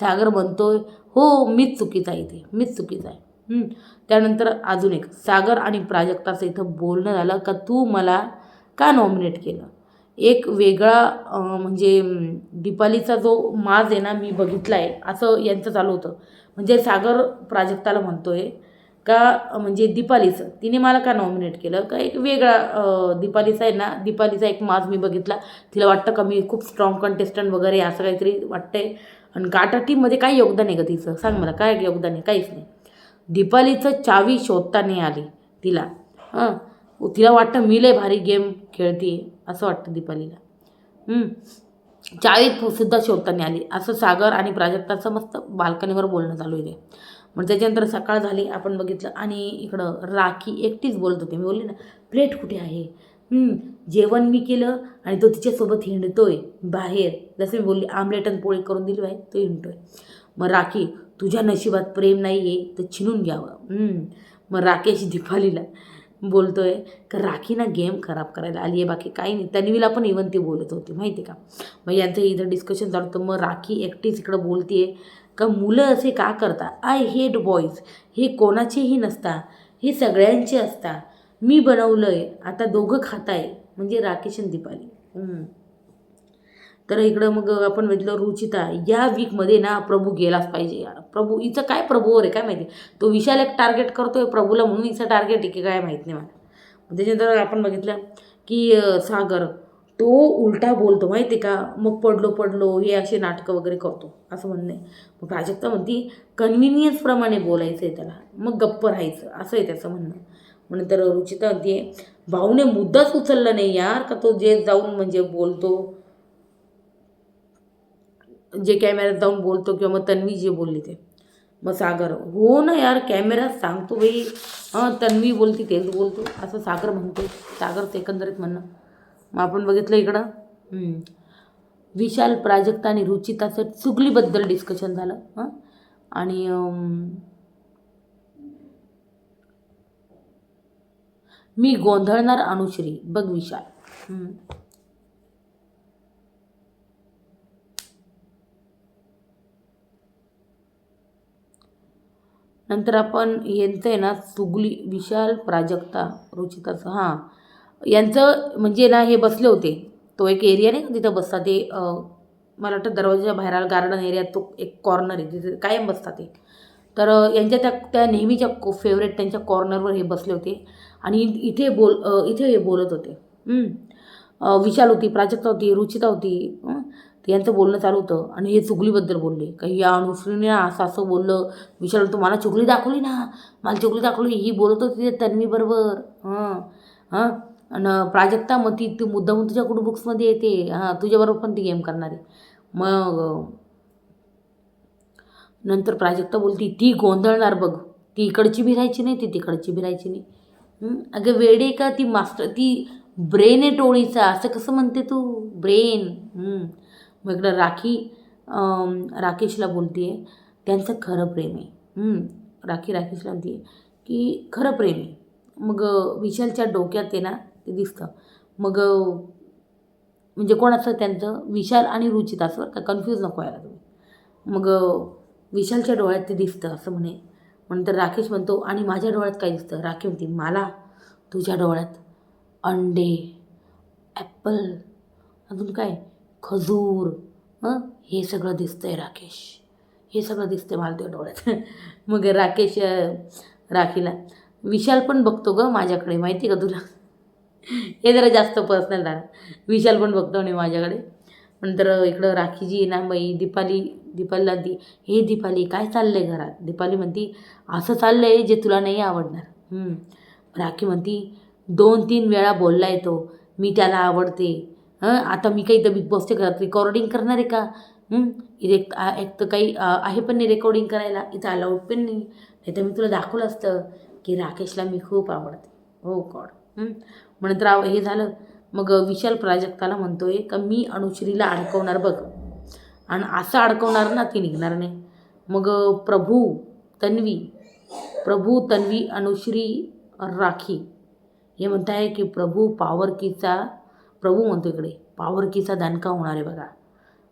सागर म्हणतोय हो मीच चुकीचा आहे, इथे मीच चुकीचा आहे. त्यानंतर अजून एक सागर आणि प्राजक्ताचं इथं बोलणं झालं का तू मला का नॉमिनेट केलं. एक वेगळा म्हणजे दीपालीचा जो माज आहे ना मी बघितला आहे असं यांचं चालू होतं. म्हणजे सागर प्राजक्ताला म्हणतोय का म्हणजे दीपालीचं तिने मला का नॉमिनेट केलं का एक वेगळा दीपालीचा आहे ना, दीपालीचा एक माज मी बघितला. तिला वाटतं का मी खूप स्ट्रॉंग कंटेस्टंट वगैरे असं काहीतरी वाटतंय. आणि काटा टीममध्ये काय योगदान आहे का तिचं, सांग मला काय योगदान आहे. काहीच नाही. दीपालीचं चावी शोधता नाही आली तिला. तिला वाटतं मी लय भारी गेम खेळते असं वाटतं दीपालीला. चावीत सुद्धा शोधता नाही आली असं सागर आणि प्राजक्ताचं मस्त बाल्कनीवर बोलणं चालू आहे. मग त्याच्यानंतर सकाळ झाली आपण बघितलं आणि इकडं राखी एकटीच बोलत होते. मी बोलली ना प्लेट कुठे आहे. जेवण मी केलं आणि तो तिच्यासोबत हिंडतोय बाहेर. जसं मी बोलली आमलेट आणि पोळी करून दिली आहे तो हिंडतोय. मग राखी तुझ्या नशिबात प्रेम नाही आहे तर छिनून घ्यावं. मग राकेश दीपालीला बोलतोय का राखी ना गेम खराब करायला आली आहे, बाकी काही नाही. तन्वीला पण इवन ती बोलत होती माहिती का. मग यांचं इथं डिस्कशन चालू होतं. मग राखी एकटीच इकडं बोलते का मुलं असे का करता. I hate boys. हे कोणाचेही नसता, हे सगळ्यांचे असता. मी बनवलं आहे आता दोघं खाताय म्हणजे राकेश आणि दीपाली. तर इकडं मग आपण बघितलं रुचिता या वीकमध्ये ना प्रभू गेलाच पाहिजे यार. प्रभू हिचं काय प्रभूवर आहे काय माहिती. तो विशाल एक टार्गेट करतोय प्रभूला म्हणून हिचं टार्गेट आहे की काय माहीत नाही मला. त्याच्यानंतर आपण बघितलं की सागर तो उलटा बोलतो माहिती आहे का. मग पडलो हे असे नाटकं वगैरे करतो असं म्हणणं आहे. मग प्राजक्ता म्हणती कन्व्हिनियन्सप्रमाणे बोलायचं आहे त्याला, मग गप्प राहायचं असं आहे त्याचं म्हणणं. मग नंतर रुचिता म्हणते भाऊने मुद्दाच उचलला नाही यार का तो जे जाऊन म्हणजे बोलतो, जे कॅमेऱ्यात जाऊन बोलतो किंवा मग तन्वी जे बोलली ते. मग सागर, हो ना यार, कॅमेरा सांगतो बाई. तन्वी बोलती तेच बोलतो असं सागर म्हणतो. सागरचं एकंदरीत म्हणणं. मग आपण बघितलं इकडं विशाल, प्राजक्ता आणि रुचिताचं चुगलीबद्दल डिस्कशन झालं. आणि मी गोंधळणार अनुश्री, बघ विशाल. नंतर आपण यांचं आहे ना चुगली, विशाल, प्राजक्ता, रुचिताचं, यांचं म्हणजे ना हे बसले होते. तो एक एरिया नाही का तिथं बसतात ते, मला वाटतं दरवाजाच्या बाहेर गार्डन एरियात तो एक कॉर्नर आहे तिथे कायम बसतात ते. तर यांच्या त्या नेहमीच्या फेवरेट त्यांच्या कॉर्नरवर हे बसले होते. आणि इथे हे बोलत होते. विशाल होती, प्राजक्ता होती, रुचिता होती. यांचं बोलणं चालू होतं आणि हे चुगलीबद्दल बोलले. काही या अनुश्रीने असं असं बोललं. विशाल तू मला चुगली दाखवली ना, मला चुगली दाखवली, ही बोलत होती तन्वीबरोबर. आणि प्राजक्ता मग ती मुद्दाम तुझ्या कुठं बुक्समध्ये येते, तुझ्याबरोबर पण ती गेम करणार आहे. मग नंतर प्राजक्ता बोलती ती गोंधळणार बघ, ती इकडची भी राहायची नाही, ती तिकडची भी राहायची नाही. अगं वेडे का, ती मास्टर, ती ब्रेन आहे टोळीचा, असं कसं म्हणते तू, ब्रेन. मग इकडं राकेशला बोलते आहे त्यांचं खरं प्रेम आहे. राकेशला म्हणते की खरं प्रेम आहे. मग विशालच्या डोक्यात आहे ना ते दिसतं. मग म्हणजे कोणाचं, त्यांचं विशाल आणि रुचिता, असं का कन्फ्यूज नको व्हायला तुम्ही. मग विशालच्या डोळ्यात ते दिसतं असं म्हणे. नंतर राकेश म्हणतो आणि माझ्या डोळ्यात काय दिसतं. राखी म्हणते मला तुझ्या डोळ्यात अंडे, ॲपल, अजून काय खजूर, हे सगळं दिसतंय राकेश, हे सगळं दिसतंय मला तुझ्या डोळ्यात. मग राकेश राखीला, विशाल पण बघतो गं माझ्याकडे, माहिती का तुला. हे जरा जास्त पर्सनल झालं. विशाल पण बघतो आणि माझ्याकडे. नंतर इकडं राखीजी आहे ना बाई, दीपालीला हे दीपाली काय चाललं आहे घरात. दीपाली म्हणती असं चाललं आहे जे तुला नाही आवडणार. राखी म्हणती 2-3 वेळा बोलला आहे तो, मी त्याला आवडते. आता मी काही तर बिग बॉसच्या घरात रेकॉर्डिंग करणार आहे का. एक तर काही आहे पण नाही रेकॉर्डिंग करायला, इथं अलाउड पण नाही. नाही तर मी तुला दाखवलं असतं की राकेशला मी खूप आवडते. हो गॉड. मग नंतर हे झालं. मग विशाल प्राजक्ताला म्हणतोय का मी अनुश्रीला अडकवणार बघ, आणि असं अडकवणार ना ती निघणार नाही. मग प्रभू, तन्वी, अनुश्री, राखी हे म्हणत आहे की प्रभू म्हणतो इकडे पॉवर कीचा दणका होणार आहे बघा.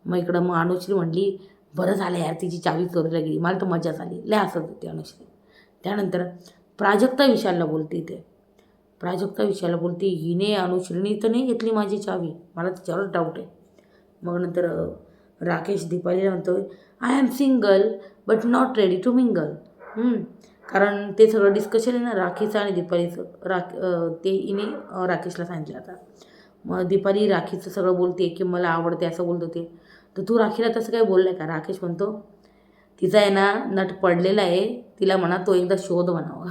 मग इकडं मग अनुश्री म्हणली बरं झालं यार तिची चावी चोरीला गेली, मला तर मजा झाली, लय हसत होती अनुश्री. त्यानंतर प्राजक्ता विशालला बोलते हिने अनुश्रीने तर नाही घेतली माझी चावी, मला त्याच्यावरच डाऊट आहे. मग नंतर राकेश दीपालीला म्हणतो I am single but not ready to mingle. कारण ते सगळं डिस्कशन आहे ना राखीचं आणि दीपालीचं. ते हिने राकेशला सांगितलं आता. मग दीपाली राखीचं सगळं बोलते की मला आवडते असं बोलत होते. तर तू राखीला तसं काय बोललं आहे का. राकेश म्हणतो तिचा आहे ना नट पडलेला आहे, तिला म्हणा तो एकदा शोध म्हणावा.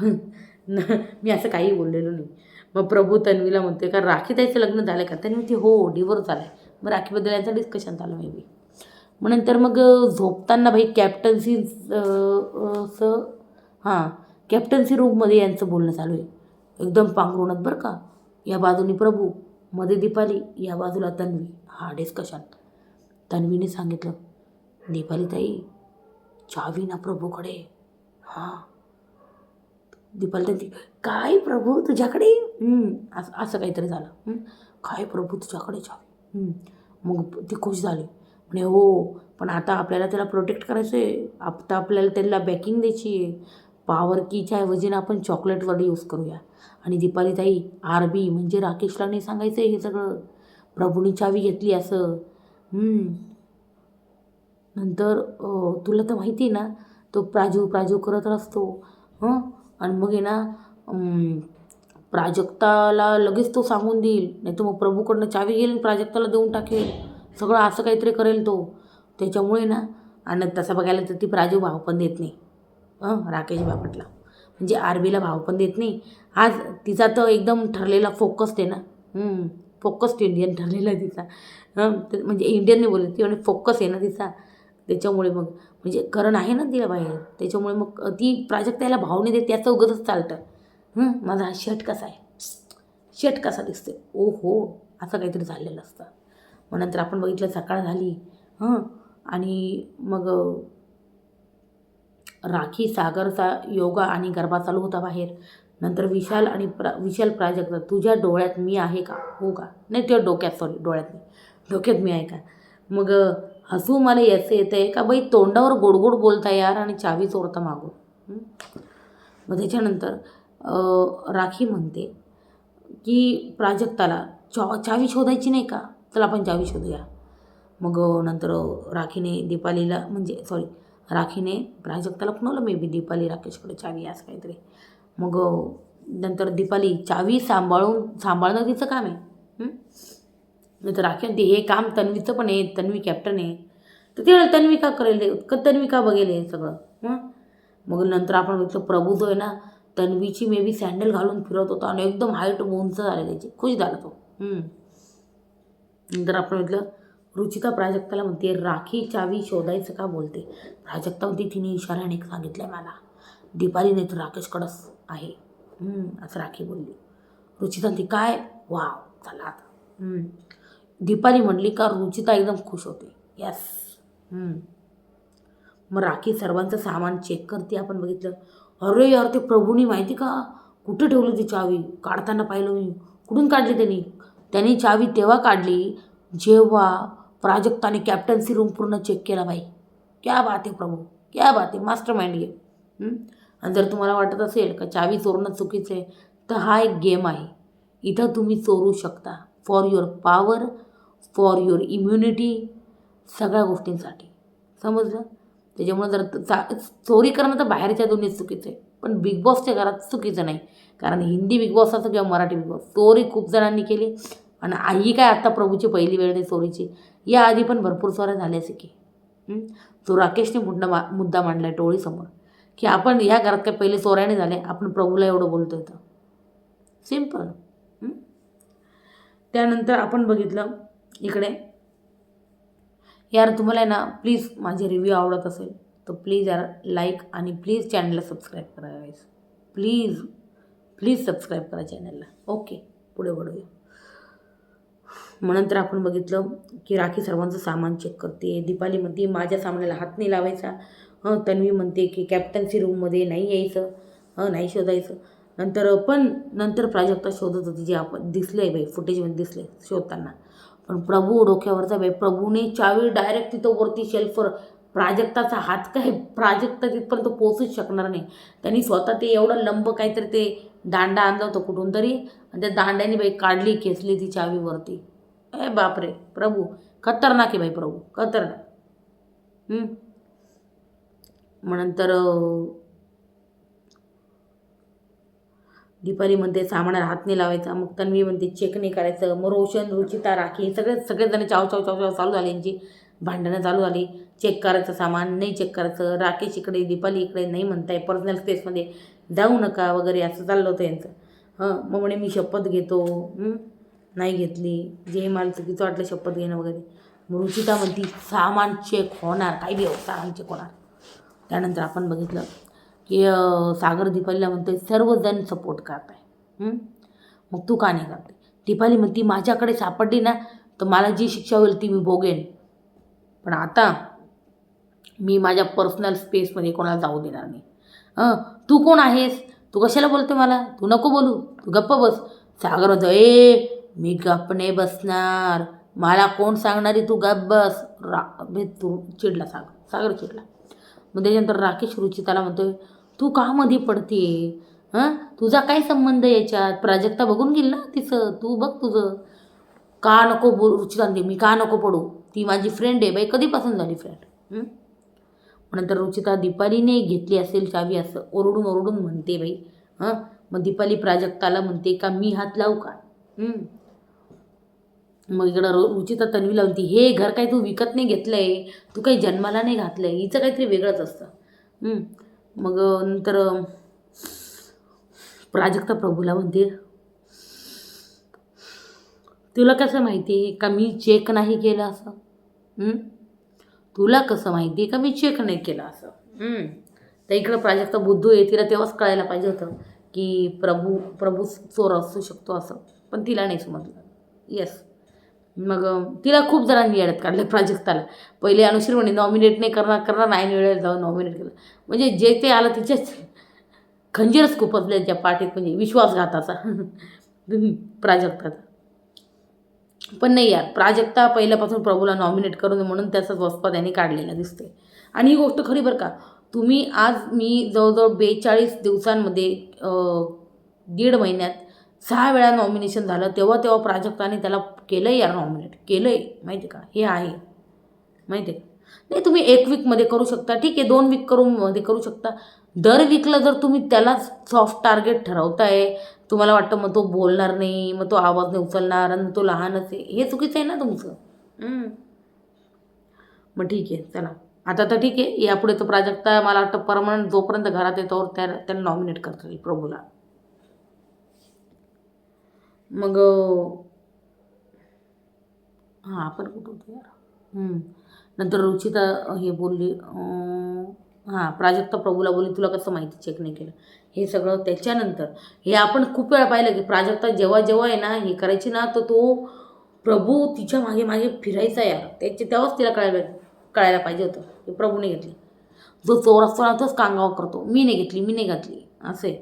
मी असं काही बोललेलो नाही. मग प्रभू तन्वीला म्हणते का राखी ताईचं लग्न झालं का. तन्वी म्हणते हो डिवोर्स झाला आहे. मग राखीबद्दल यांचं डिस्कशन झालं मे बी. मग नंतर मग झोपताना भाई कॅप्टन्सी रूममध्ये यांचं बोलणं चालू आहे. एकदम पांघरुणात बरं का. या बाजूनी प्रभू, मध्ये दीपाली, या बाजूला तन्वी. डिस्कशन. तन्वीने सांगितलं दीपाली ताई चावी ना प्रभूकडे. दीपाली ताई काय प्रभू तुझ्याकडे. असं काहीतरी झालं. काय प्रभू तुझ्याकडे चावी. मग ती खुश झाली. म्हणे हो पण आता आपल्याला त्याला प्रोटेक्ट करायचं आहे, आता आपल्याला त्याला बॅकिंग द्यायची आहे. पॉवर कीच्या ऐवजीनं आपण चॉकलेट वर्ड यूज करूया. आणि दीपाली ताई RB म्हणजे राकेशला नाही सांगायचं आहे हे सगळं, प्रभूनी चावी घेतली असं. नंतर तुला तर माहिती आहे ना तो प्राजू करत असतो. आणि मग आहे ना प्राजक्ताला लगेच तो सांगून देईल, नाही तर मग प्रभूकडनं चावी घेईल प्राजक्ताला देऊन टाकेल, सगळं असं काहीतरी करेल तो. त्याच्यामुळे ना, आणि तसं बघायला तर ती प्राजू भाव पण देत नाही राकेश बापटला, म्हणजे RBला भाव पण देत नाही. आज तिचा तर एकदम ठरलेला फोकस्ड आहे ना, फोकस्ड इंडियन ठरलेला आहे तिचा. म्हणजे इंडियन नाही बोलत ती, म्हणजे फोकस आहे ना तिचा. त्याच्यामुळे मग म्हणजे करण आहे ना तिला बाहेर, त्याच्यामुळे मग ती प्राजक्ताला भाव नाही देत, त्याचं उगाचच चालतं. माझा हा शर्ट कसा आहे, शर्ट कसा दिसतोय, ओ हो, असं काहीतरी झालेलं असतं. मग नंतर आपण बघितलं सकाळ झाली आणि मग राखी सागरचा योगा आणि गरबा चालू होता बाहेर. नंतर विशाल आणि विशाल प्राजक्ता, तुझ्या डोळ्यात मी आहे का, हो का, नाही तुझ्या डोक्यात, सॉरी डोळ्यात नाही, डोक्यात मी आहे का. मग हसू मला याचं येतं आहे का बाई, तोंडावर गोड गोड बोलता यार आणि चावी चोरता मागून. मग त्याच्यानंतर राखी म्हणते की प्राजक्ताला चावी शोधायची नाही का, चला आपण चावी शोधूया. मग नंतर राखीने दीपालीला म्हणजे सॉरी राखीने प्राजक्ताला कुणाला मे बी दीपाली राकेशकडे चावी असं काहीतरी. मग नंतर दीपाली चावी सांभाळणं तिचं काम आहे. नंतर राखी म्हणते हे काम तन्वीचं पण आहे, तन्वी कॅप्टन आहे, तर ते तन्वी का करेल, तन्वी का बघेल हे सगळं. मग नंतर आपण बघितलं प्रभू जो आहे ना, तन्वीची मे बी सँडल घालून फिरत होता आणि एकदम हाईट उंच झाले त्याची, खुश झाला तो. नंतर आपण म्हटलं रुचिता प्राजक्ताला म्हणते राखी चावी शोधायचं का बोलते. प्राजक्ता म्हणते तिने इशाऱ्याने सांगितलं मला, दीपाली नाही तर राकेशकडंच आहे असं राखी बोलली. रुचिता म्हणते काय, वाव चला आता. दीपाली म्हटली का रुचिता एकदम खुश होते, यस. मग राखी सर्वांचं सामान चेक करते. आपण बघितलं अरे यार ते प्रभूनी माहिती का कुठे ठेवली ती चावी, काढताना पाहिलं मी, कुठून काढली त्यांनी चावी तेव्हा काढली जेव्हा प्राजक्ताने कॅप्टन्सी रूम पूर्ण चेक केला बाई. क्या बात आहे प्रभू, क्या बात आहे, मास्टर माइंड गेम. आणि जर तुम्हाला वाटत असेल का चावी चोरणं चुकीचं आहे, तर हा एक गेम आहे. इथं तुम्ही चोरू शकता for your power, for your immunity, सगळ्या गोष्टींसाठी, समजलं. त्याच्यामुळे जर चोरी करणं तर बाहेरच्या दोन्हीत चुकीचं आहे, पण बिग बॉसच्या घरात चुकीचं नाही. कारण हिंदी बिग बॉस असो किंवा मराठी बिग बॉस, चोरी खूप जणांनी केली आणि आई काय आत्ता प्रभूची पहिली वेळ नाही चोरीची, या आधी पण भरपूर चोऱ्या झाल्याच की. तो राकेशने मुद्दा मांडला आहे टोळीसमोर की आपण ह्या घरात काही पहिले चोऱ्याने झाले, आपण प्रभूला एवढं बोलतोय तर सिम्पल. त्यानंतर आपण बघितलं इकडे, यार तुम्हाला आहे ना प्लीज माझे रिव्ह्यू आवडत असेल तर प्लीज यार लाईक आणि प्लीज चॅनलला सबस्क्राईब करा गाईस, प्लीज प्लीज सबस्क्राईब करा चॅनलला. ओके, पुढे वळूया. मग नंतर आपण बघितलं की राखी सर्वांचं सामान चेक करते. दीपाली म्हणते माझ्या सामानाला हात नाही लावायचा. तन्वी म्हणते की कॅप्टन्सी रूममध्ये नाही यायचं, नाही शोधायचं. नंतर प्राजक्ता शोधत होती, जे आपण दिसलं आहे बाई फुटेजमध्ये दिसले शोधताना. पण प्रभू डोक्यावरचा बाई, प्रभूने चावी डायरेक्ट तिथं वरती शेल्फवर, प्राजक्ताचा हात काय, प्राजक्ता तिथपर्यंत पोहोचूच शकणार नाही. त्यांनी स्वतः ते एवढं लंब काहीतरी ते दांडा आणलं होतं कुठून तरी, आणि त्या दांड्याने बाई काढली, खेचली ती चावी वरती. बापरे, प्रभू खतरनाक आहे बाई, प्रभू खतरनाक. मग नंतर दीपाली म्हणते सामानाला हात नाही लावायचा. मग तन्वी म्हणते चेक नाही करायचं. मग रोशन, रुचिता, राखी सगळेजण चाव चालू झाले, यांची भांडणं चालू झाली. चेक करायचं सामान, नाही चेक करायचं. राकेश इकडे, दीपाली इकडे, नाही म्हणताय पर्सनल स्पेसमध्ये जाऊ नका वगैरे असं चाललं होतं यांचं. मग म्हणे मी शपथ घेतो, नाही घेतली, जे मला चुकीचं वाटलं शपथ घेणं वगैरे. मग रुचिता म्हणती सामान चेक होणार, काही बी सामान चेक होणार. त्यानंतर आपण बघितलं की सागर दीपालीला म्हणतोय सर्वजण सपोर्ट करत आहे, मग तू का नाही करते. दीपाली म्हणती माझ्याकडे सापडली ना तर मला जी शिक्षा होईल ती मी भोगेन, पण आता मी माझ्या पर्सनल स्पेसमध्ये कोणाला जाऊ देणार नाही. तू कोण आहेस, तू कशाला बोलते मला, तू नको बोलू, तू गप्प बस. सागर म्हणतो मी गप्प नाही बसणार, मला कोण सांगणारी, तू गप्प बस. तू चिडला, सागर चिडला. मग त्याच्यानंतर राकेश रुचिताला म्हणतोय तू का मध्ये पडते, तुझा काय संबंध याच्यात, प्राजक्ता बघून गेली ना तिचं, तू बघ तुझं. का नको रुचिता, मी का नको पडू, ती माझी फ्रेंड आहे बाई, कधीपासून झाली फ्रेंड. नंतर रुचिता दीपालीने घेतली असेल चावी असं ओरडून म्हणते बाई. मग दीपाली प्राजक्ताला म्हणते का मी हात लावू का. मग इकडं रुचिता तन्वीला म्हणते हे घर काही तू विकत नाही घेतलं आहे, तू काही जन्माला नाही घातलं आहे, हिचं काहीतरी वेगळंच असतं. मग नंतर प्राजक्ता प्रभूला म्हणते तुला कसं माहिती आहे का मी चेक नाही केलं असं, तुला कसं माहिती आहे का मी चेक नाही केलं असं. तर इकडं प्राजक्ता बुद्धू आहे, तिला तेव्हाच कळायला पाहिजे होतं की प्रभू चोर असू शकतो असं, पण तिला नाही समजलं. येस. मग तिला खूप जणांनी येड्यात काढले प्राजक्ताला. पहिले अनुश्री म्हणे नॉमिनेट नाही करणार 9 वेळेला जाऊन नॉमिनेट केलं. म्हणजे जे ते आलं तिच्याच खंजीरच खुपसले त्या पाठीत, म्हणजे विश्वासघाताचा प्राजक्ताचा. पण नाही यार, प्राजक्ता पहिल्यापासून प्रभूला नॉमिनेट करून म्हणून त्याचाच वस्पा त्यांनी काढलेला दिसते. आणि ही गोष्ट खरी बरं का. तुम्ही आज मी जवळजवळ 42 दिवसांमध्ये 1.5 महिन्यात 6 वेळा नॉमिनेशन झालं, तेव्हा प्राजक्ताने त्याला केलं आहे यार, नॉमिनेट केलं आहे माहिती का. हे आहे माहिती आहे. नाही तुम्ही 1 वीकमध्ये करू शकता, ठीक आहे, 2 वीक मध्ये करू शकता. दर वीकला जर तुम्ही त्याला सॉफ्ट टार्गेट ठरवताय, तुम्हाला वाटतं मग तो बोलणार नाही, मग तो आवाज नाही उचलणार आणि तो लहानच आहे, हे चुकीचं आहे ना तुमचं. मग ठीक आहे चला, आता तर ठीक आहे. यापुढे तो प्राजक्ता मला वाटतं परमनंट जोपर्यंत घरात येतो त्याला नॉमिनेट करता येईल प्रभूला. मग हां आपण कुठं होतो यार. नंतर रुचिता हे बोलली, प्राजक्ता प्रभूला बोलली तुला कसं माहिती चेक नाही केलं. हे सगळं त्याच्यानंतर हे आपण खूप वेळा पाहिलं की प्राजक्ता जेव्हा आहे ना हे करायची ना, तर तो प्रभू तिच्या मागे मागे फिरायचा यार. तेव्हाच तिला कळायला पाहिजे होतं की प्रभूने घेतली. जो चोर असतो ना तोच कांगावा करतो, मी नाही घातली असे.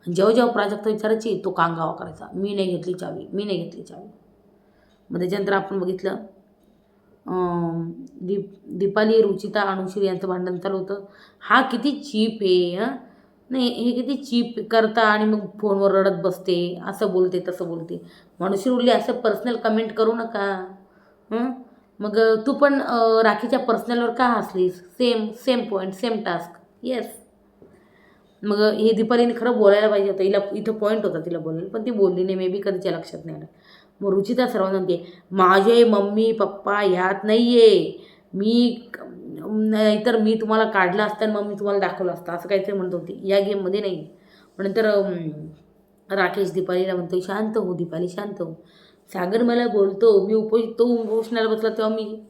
जेव्हा प्राजक्ता विचारायची तो कांगावा करायचा, मी नाही घेतली चावी. मग त्याच्यानंतर आपण बघितलं दीपाली, रुचिता, अनुश्री यांचं भांडण चालू होतं. हा किती चीप आहे. नाही हे किती चीप करता आणि मग फोनवर रडत बसते, असं बोलते तसं बोलते. अनुश्री बोलली असं पर्सनल कमेंट करू नका. मग तू पण राखीच्या पर्सनलवर का हसलीस. Same point, same task. Yes. मग हे दीपालीने खरं बोलायला पाहिजे होतं, हिला इथं पॉईंट होता तिला बोलायला, पण ती बोलली नाही. मे बी कधीच्या लक्षात नाही आलं. मग रुचिता सर्वांना म्हणते माझे मम्मी पप्पा ह्यात नाही आहे, नाहीतर मी तुम्हाला काढलं असतं मग मी तुम्हाला दाखवलं असतं, असं काहीतरी म्हणत होती. या गेममध्ये नाही. पण नंतर राकेश दीपालीला म्हणतो शांत हो दीपाली, शांत हो. सागर मला बोलतो तो उपोषणाला बसला तेव्हा मी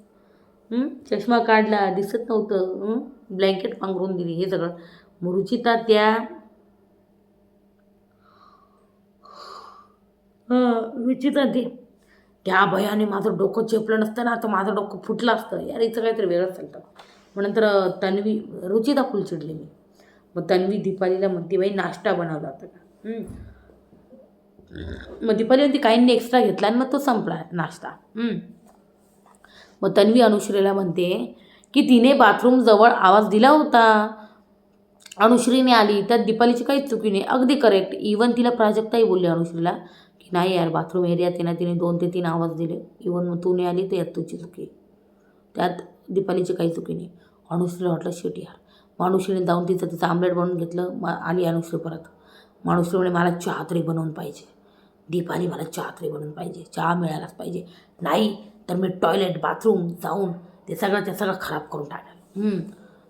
चष्मा काढला, दिसत नव्हतं, ब्लँकेट पांघरून दिली, हे सगळं. मग रुचिता त्या भयाने माझं डोकं चेपलं नसतं ना, तर माझं डोकं फुटलं असतं यार, हिचं काहीतरी वेगळंच चालतं. मग नंतर रुचिता फुल चिडली मी. मग तन्वी दीपालीला म्हणते बाई नाश्ता बनवला होता का. मग दीपाली म्हणते काहींनी एक्स्ट्रा घेतला आणि मग तो संपला नाश्ता. मग तन्वी अनुश्रीला म्हणते की तिने बाथरूमजवळ आवाज दिला होता, अनुश्रीने आली, त्यात दीपालीची काहीच चुकी नाही. अगदी करेक्ट. इवन तिला प्राजक्ताही बोलली अनुश्रीला की नाही यार बाथरूम एरियात आहे ना, तिने 2 ते 3 आवाज दिले. इवन मग तू नाही आली तर यात तुझी चुकी, त्यात दीपालीची काही चुकी नाही. अनुश्रीला वाटलं शेट यार. मग अनुश्रीने जाऊन तिचं आमलेट बनवून घेतलं. मग आली अनुश्री परत. मग अनुश्री म्हणे मला चहा तरी बनवून पाहिजे. दीपाली मला चहा तरी बनवून पाहिजे, चहा मिळायलाच पाहिजे, नाही तर मी टॉयलेट बाथरूम जाऊन ते सगळं खराब करून टाकेल.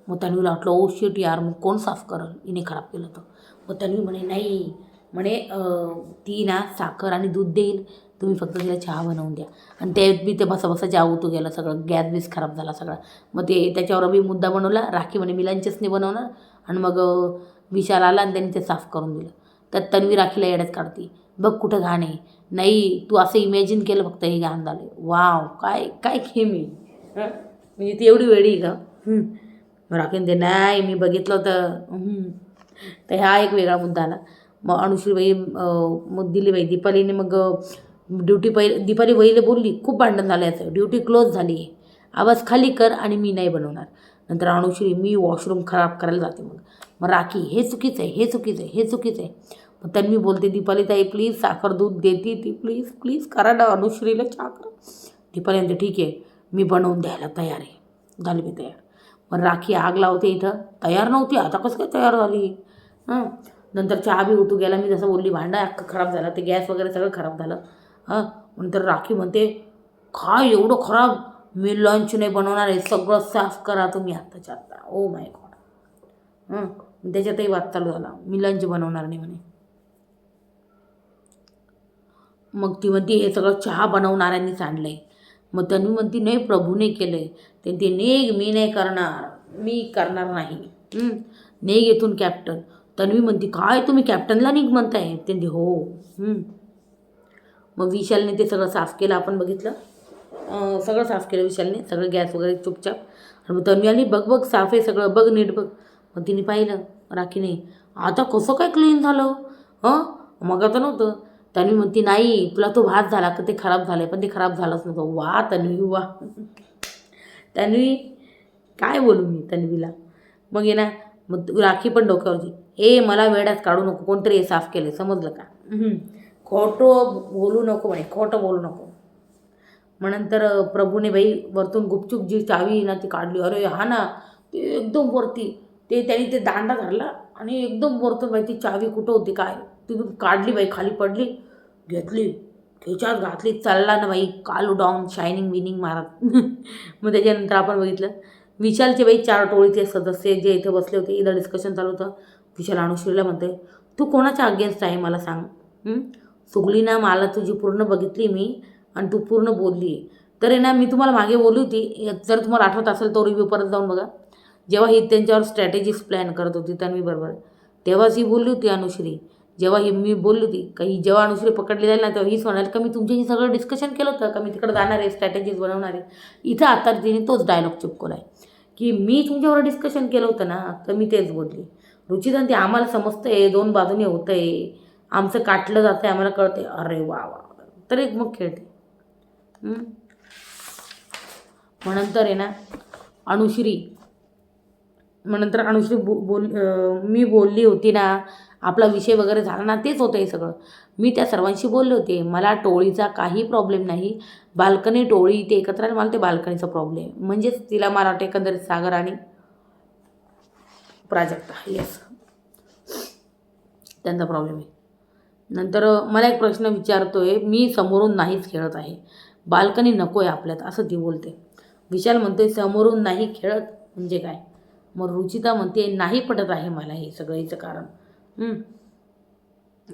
मग तन्वीला वाटलं ओ शिट यार, मग कोण साफ करल, हिने खराब केलं तर. मग तन्वी म्हणे नाही, म्हणे ती ना साखर आणि दूध देईल, तुम्ही फक्त तिला चहा बनवून द्या. आणि ते बसा चहा उतू गेला सगळं, गॅस बीस खराब झाला सगळा. मग त्याच्यावर मी मुद्दा बनवला. राखी म्हणे मी लंचच नाही बनवणार. आणि मग विशाल आला आणि त्यांनी ते साफ करून दिलं. त्यात तन्वी राखीला येड्यात काढते, बघ कुठं घाण आहे. नाही तू असं इमॅजिन केलं फक्त हे घाण झालं. वाव काय खेळ मी, म्हणजे ती एवढी वेळी का. राखीन ते नाही मी बघितलं होतं. तर हा एक वेगळा मुद्दा आला. मग अनुश्रीबाई मग दिलीबाई दीपालीने मग दीपाली वहीला बोलली खूप भांडण झालं याचं, ड्युटी क्लोज झाली आहे, आवाज खाली कर आणि मी नाही बनवणार. नंतर अनुश्री मी वॉशरूम खराब करायला जाते. मग राखी हे चुकीचं आहे. मग त्यांनी बोलते दीपाली ताई प्लीज साखर दूध देते ती, प्लीज करा ना अनुश्रीला चहा करा. दीपाली म्हणते ठीक आहे मी बनवून द्यायला तयार आहे. झाली मी तयार. मग राखी आग लावते इथं, तयार नव्हती, आता कसं काय तयार झाली. नंतर चहा बी उतू गेला. मी जसं बोलली भांडा अख्खं खराब झालं, ते गॅस वगैरे सगळं खराब झालं. नंतर राखी म्हणते काय एवढं खराब, मी लंच नाही बनवणार आहे, सगळं साफ करा तुम्ही आत्ताच्या आत्ता. ओ माय गॉड. त्याच्यातही वाद चालू झाला, मी लंच बनवणार नाही म्हणे. मग ती म्हणते हे सगळं चहा बनवणाऱ्यांनीच आणलं आहे. मग तन्वी म्हणती नाही प्रभूने केलं आहे. ते नेग मी नाही करणार, मी करणार नाही. नेग येथून कॅप्टन. तन्वी म्हणती काय तुम्ही कॅप्टनला निघ म्हणताय? ते हो. मग विशालने ते सगळं साफ केलं, आपण बघितलं. सगळं साफ केलं विशालने, सगळं गॅस वगैरे चुपचाप. आणि मग तन्वी आली, बघ बघ साफ आहे सगळं, बघ नीट बघ. मग तिने पाहिलं राखीने, आता कसं काय क्लीन झालं? मग आता नव्हतं. तन्वी म्हणती नाही, तुला तो भात झाला का ते खराब झालं, पण ते खराब झालंच नव्हतं. वा तन्वी वा. तन्वी काय बोलू मी तन्वीला. मग ये ना, मग राखी पण डोक्यावरची, मला वेड्यात काढू नको, कोणतरी हे साफ केलं, समजलं का? खोटं बोलू नको बाई, खोटं बोलू नको. मग नंतर प्रभूने बाई वरतून गुपचूप जी चावी ना ती काढली. अरे हा ना, ते एकदम वरती त्यांनी ते दांडा धरला आणि एकदम वरतून बाई ती चावी कुठं होती काय तिथून काढली बाई, खाली पडली, घेतली, खिच्यात घातली, चालला ना बाई कालू डाऊन शायनिंग विनिंग मारत. मग त्याच्यानंतर आपण बघितलं विशालचे बाई 4 टोळीचे सदस्य जे इथे बसले होते, इथं डिस्कशन चालू होतं. विशाल अनुश्रीला म्हणते, तू कोणाच्या अगेन्स्ट आहे मला सांग. सुगली ना, मला तुझी पूर्ण बघितली मी आणि तू पूर्ण बोलली. तर आहे ना, मी तुम्हाला मागे बोलली होती, जर तुम्हाला आठवत असेल तो रिव्ह्यू परत जाऊन बघा. जेव्हा ही त्यांच्यावर स्ट्रॅटेजीज प्लॅन करत होती तन्वीबरोबर, तेव्हाच ही बोलली होती अनुश्री. जेव्हा मी बोलली होती का ही जेव्हा अनुश्री पकडली जाईल ना, तेव्हा हीच म्हणाल का मी तुमच्याशी सगळं डिस्कशन केलं होतं का मी तिकडे जाणार आहे, स्ट्रॅटेजीज बनवणार आहे. इथं आता तिने तोच डायलॉग चिपकवला आहे की मी तुमच्यावर डिस्कशन केलं होतं ना, तर मी तेच बोलली. रुचितांती आम्हाला समजतं आहे, 2 बाजूने होतं आहे, आमचं काटलं जातं आहे, आम्हाला कळते. अरे वा वा. तर एक मग खेळते. मग नंतर आहे ना अनुश्री, मग नंतर अनुश्री मी बोलली होती ना, आपला विषय वगैरे झाला ना, तेच होतं हे सगळं. मी त्या सर्वांशी बोलले होते, मला टोळीचा काही प्रॉब्लेम नाही. बाल्कनी टोळी ते एकत्र आले, मला ते बाल्कनीचा प्रॉब्लेम, म्हणजेच तिला मला वाटतं एकंदरीत सागर आणि प्राजक्ता, येस, त्यांचा प्रॉब्लेम आहे. नंतर मला एक प्रश्न विचारतोय, मी समोरून नाहीच खेळत आहे, बाल्कनी नको आहे आपल्यात, असं ती बोलते. विशाल म्हणतोय समोरून नाही खेळत म्हणजे काय? मग रुचिता म्हणते नाही पटत आहे मला हे सगळं हिचं कारण.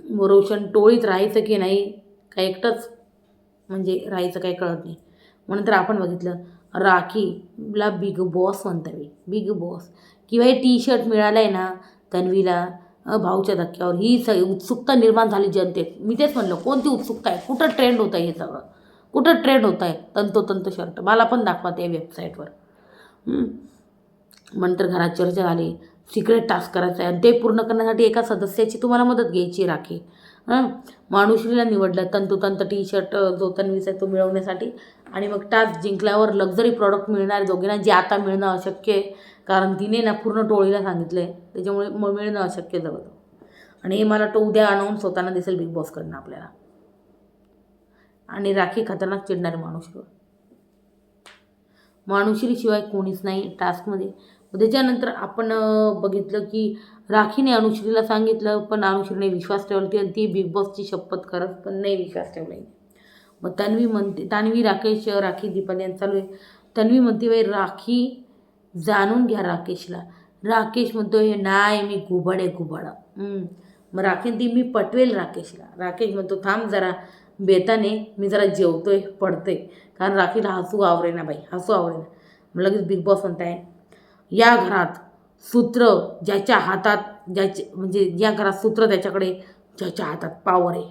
मग रोशन टोळीत राहायचं की नाही काय एकटंच म्हणजे राहायचं काही कळत नाही. मग नंतर आपण बघितलं राखीला बिग बॉस म्हणता मी, बिग बॉस किंवा हे टी शर्ट मिळालं आहे ना तन्वीला भाऊच्या धक्क्यावर, ही उत्सुकता निर्माण झाली जनतेत. मी तेच म्हणलं कोणती उत्सुकता आहे, कुठं ट्रेंड होतं आहे हे सगळं, कुठं ट्रेंड होत आहे तंतोतंत शर्ट, मला पण दाखवा त्या वेबसाईटवर. नंतर घरात चर्चा झाली, सिक्रेट टास्क करायचा आहे आणि ते पूर्ण करण्यासाठी एका सदस्याची तुम्हाला मदत घ्यायची राखी. अनुश्रीला निवडलं तंतोतंत टी शर्ट जो तन्वीचा तो मिळवण्यासाठी. आणि मग टास्क जिंकल्यावर लक्झरी प्रॉडक्ट मिळणार दोघींना, जे आता मिळणं अशक्य आहे कारण तिने ना पूर्ण टोळीला सांगितलं आहे, त्याच्यामुळे मग मिळणं अशक्य झालं. आणि हे मला तो उद्या अनाऊन्स होताना दिसेल बिग बॉसकडनं आपल्याला. आणि राखी खतरनाक चिडणारे मानुश्रीवर, मानुश्रीशिवाय कोणीच नाही टास्कमध्ये. त्याच्यानंतर आपण बघितलं की राखीने अनुश्रीला सांगितलं, पण अनुश्रीने विश्वास ठेवला आणि ती बिग बॉसची शपथ करत पण नाही विश्वास ठेवला. मग तन्वी म्हणते, तन्वी राकेश राखी दीपाली यांचं चालू आहे. तन्वी म्हणते बाई राखी जाणून घ्या राकेशला. राकेश म्हणतोय नाही मी घुबड आहे घुबड. मग राखी ती मी पटवेल राकेशला. राकेश म्हणतो थांब जरा बेताने, मी जरा जेवतोय पडतोय, कारण राखीला हसू आवरे ना बाई, हसू आवरे ना. मग लगेच बिग बॉस म्हणताय या घरात सूत्र ज्याच्या हातात, म्हणजे या घरात सूत्र त्याच्याकडे ज्याच्या हातात पॉवर आहे,